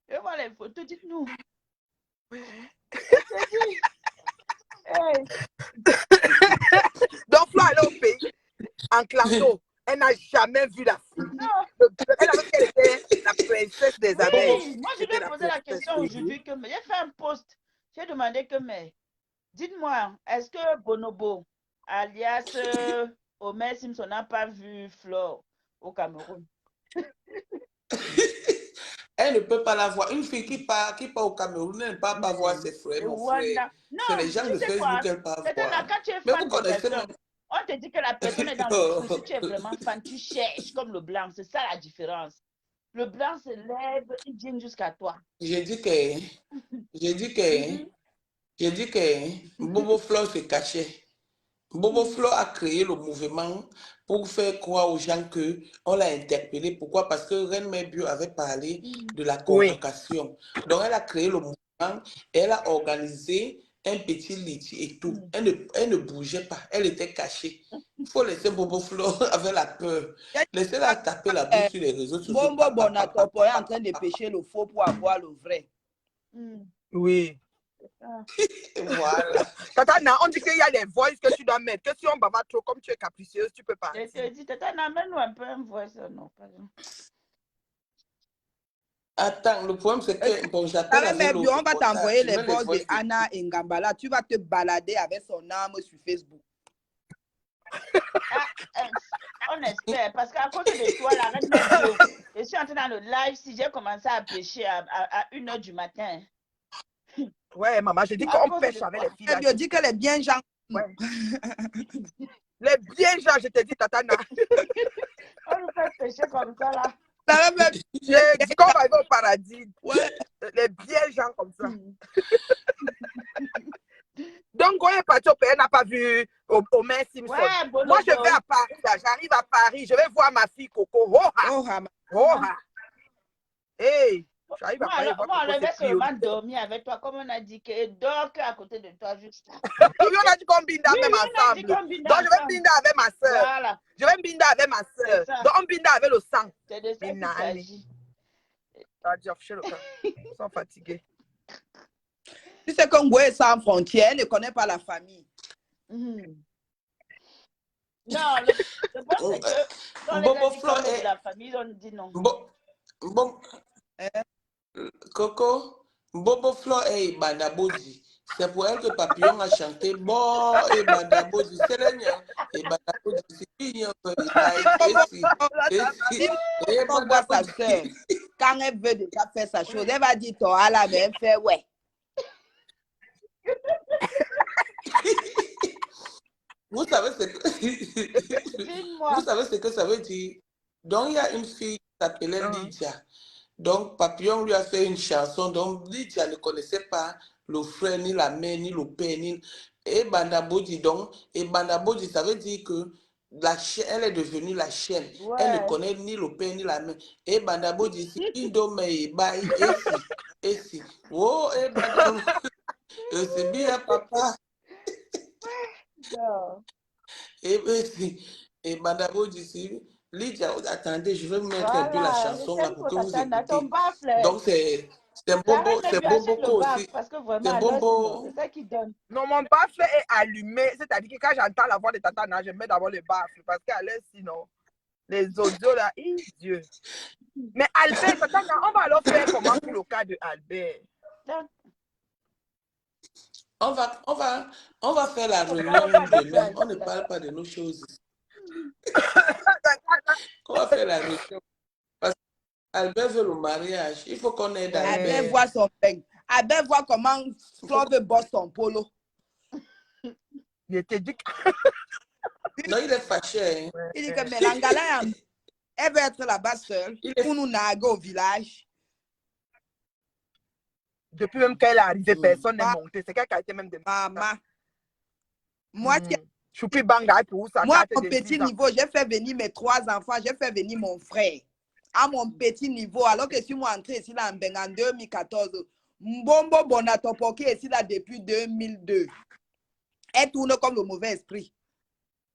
Et voilà les photos, dites-nous. Je dis, hey, Donc, Flo allait au pays, en clando. Elle n'a jamais vu la fille. non, Elle avait qu'elle était la princesse des abeilles. oui, moi je lui C'était ai la posé la princesse. question aujourd'hui que j'ai fait un post. J'ai demandé que mais dites-moi, est-ce que Bonobo, alias Omer Simpson, n'a pas vu Flo au Cameroun? Elle ne peut pas la voir. Une fille qui part au Cameroun, elle ne peut pas voir ses frères, Et mon frère. Rwanda. C'est Non, les gens tu de sais quoi? Facebook qu'elle peut C'est voir. quand tu es Mais vous fan de connaissez même. personne, on te dit que la personne est dans le trou. Si tu es vraiment fan, tu cherches comme le blanc. C'est ça la différence. Le blanc se lève, il vient jusqu'à toi. J'ai dit que Bobo Flo se cachait. Bobo Flo a créé le mouvement pour faire croire aux gens qu'on l'a interpellé. Pourquoi? Parce que Reine Mère Bio avait parlé de la Oui. convocation. Donc, elle a créé le mouvement et elle a organisé un petit litige et tout. Elle ne bougeait pas. Elle était cachée. Il faut laisser Bobo Flo avec la peur. Laissez-la taper la bouche sur les réseaux sociaux. Bombo Bonatopo est en train de pêcher le faux pour avoir le vrai. Oui. Voilà. Tatana, on dit qu'il y a des voices que tu dois mettre. Que si on bava trop, comme tu es capricieuse, tu peux pas. Je te dis, Tatana, amène-nous un peu un voice. Non, pardon. Attends, le problème c'est que bon, j'appelle avec Mais l'autre on va WhatsApp. t'envoyer Je les mets boss de voices de- Anna Ngambala. Tu vas te balader avec son âme sur Facebook. On espère, parce qu'à cause de toi, la reine Mère Bio, je suis entrée dans le live, si j'ai commencé à pêcher à 1h du matin. Ouais, maman, je dis À qu'on cause pêche de avec quoi? les filles. Là, Je dis que les bien gens. ouais. Les bien gens, je te dis, Tatana. On nous fait pêcher comme ça, là. Je dis qu'on va aller au paradis. Ouais. Les bien gens comme ça. Donc, quand elle est partie au pays, elle n'a pas vu Omer Simpson. Ouais, Bonobo. Moi, je vais à Paris. Là. J'arrive à Paris. Je vais voir ma fille Coco. Oha! Oha! Hey! J'arrive à Moi, Paris. alors, voir moi, Coco, on c'est devait seulement prioritaire. dormir avec toi, comme on a dit, que dors à côté de toi, juste là. Oui, on a dit qu'on binda même on a dit ensemble. qu'on Donc, binda je vais ensemble. binda avec ma soeur. Voilà, Je vais binda avec ma soeur. C'est ça. Donc, on binda avec le sang. c'est de ça qu'il Nani. s'agit. Ils sont fatigués. Tu sais qu'on est sans frontières, elle ne connaît pas la famille. Non, le problème, c'est que dans les Bobo gens qui Flo sont est- de la famille, on dit non. Bon, Coco, Bobo Flo et Badabozi. C'est pour elle que Papillon a chanté Bon et Badabozi. C'est le mien. Et Badabozi, c'est fini. Et On voit sa soeur. Quand elle veut déjà faire sa chose, elle va dire toi, là, mais elle fait ouais. Vous savez ce que... Dis-moi. Vous savez ce que ça veut dire? Donc, il y a une fille qui s'appelait Lydia. Donc, Papillon lui a fait une chanson. Donc, Lydia ne connaissait pas le frère, ni la mère, ni le père, ni... Et Bandabodi, donc, et Bandabodi, ça veut dire que elle est devenue la chienne. Ouais. Elle ne connaît ni le père, ni la mère. Et Bandabodi, c'est Indome, et si. Oh, et Bandabodi, c'est bien, papa. Non. Et Bandabo dit, Lydia, attendez, je vais mettre un peu la Voilà, chanson là pour que vous Tatana, ton écoutez. baffle. Donc c'est La Bombo, reine c'est Mère Bio achète Bomboko le baffle, aussi. parce que vraiment, C'est alors, sinon, Bombo. c'est ça qui donne. Non, mon baffle est allumé. C'est-à-dire que quand j'entends la voix de Tatana, je mets d'abord le baffle. Parce qu'à l'aise, sinon, les audios là, Dieu. Mais Albert, Tatana, on va alors faire comment pour le cas de Albert? On va faire la réunion demain. On ne parle pas de nos choses. On va faire la réunion. Parce qu'Albert veut le mariage. Il faut qu'on aide Albert Albert. voit son peigne. Albert voit comment Flo veut bosser son polo. Il te dit Non, il est fâché. Hein. Il dit que mais l'Angala, elle veut être là-bas seule pour nous naguer au village. depuis même qu'elle est arrivée, personne n'est monté. C'est qu'elle a été même de Maman. Moi, Choupi Banga pour ça. moi, au petit niveau, j'ai fait venir mes 3 enfants, j'ai fait venir mon frère. À mon petit niveau, alors que si moi entré ici là, en 2014, Mbombo Bonatopoki est ici là depuis 2002. Elle tourne comme le mauvais esprit.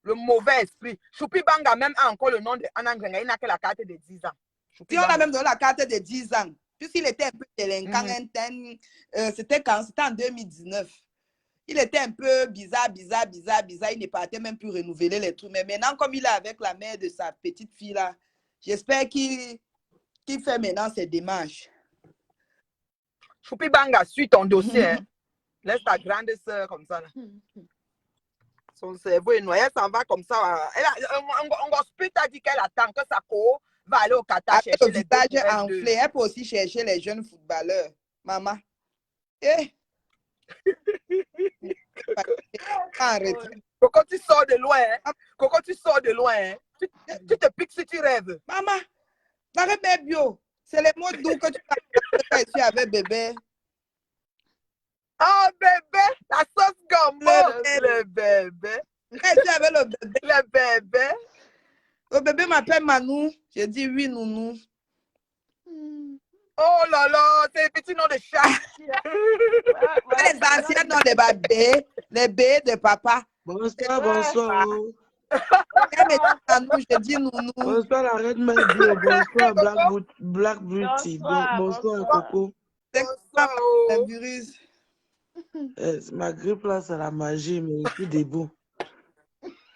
Le mauvais esprit. Choupi Banga même a encore le nom de Anangrenga. Il n'a que la carte de 10 ans. Choupi Si on a Banga. même donné la carte de 10 ans, puisqu'il était un peu délinquant, c'était quand? C'était en 2019. Il était un peu bizarre. Il ne partait même plus renouveler les trucs. Mais maintenant, comme il est avec la mère de sa petite fille là, j'espère qu'il fait maintenant ses démarches. Choupi Banga, suis ton dossier. Hein. Laisse ta grande soeur comme ça. Là. Son cerveau est noyé, elle s'en va comme ça. On a dit qu'elle attend que sa co va aller au Qatar Avec chercher le les deux visage pour elle enflé, deux. elle peut aussi chercher les jeunes footballeurs. Maman. Eh. Coco, tu sors de loin. Hein? Coco, tu sors de loin. Hein? Tu te piques si tu rêves. Maman, arrête mes bio. C'est les mots doux que tu as quand je suis avec bébé. Oh, bébé, la sauce gombo. Le bébé. Quand je suis avec le bébé. Le bébé. Le bébé m'appelle Manou. J'ai dit oui, Nounou. Oh là là, c'est les petits noms de chat. Les anciens noms des bébés, les bébés de papa. Bonsoir, bonsoir. Elle me dit Manou, je dis Nounou. Bonsoir, la reine Mabio. Bonsoir, Black Beauty. Bonsoir, Coco. Bonsoir, le virus. Ma grippe là, c'est la magie, mais je suis debout.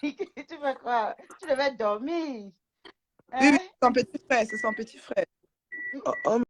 Tu fais quoi? Tu devais dormir. Oui, c'est son petit frère, c'est son petit frère. Oh,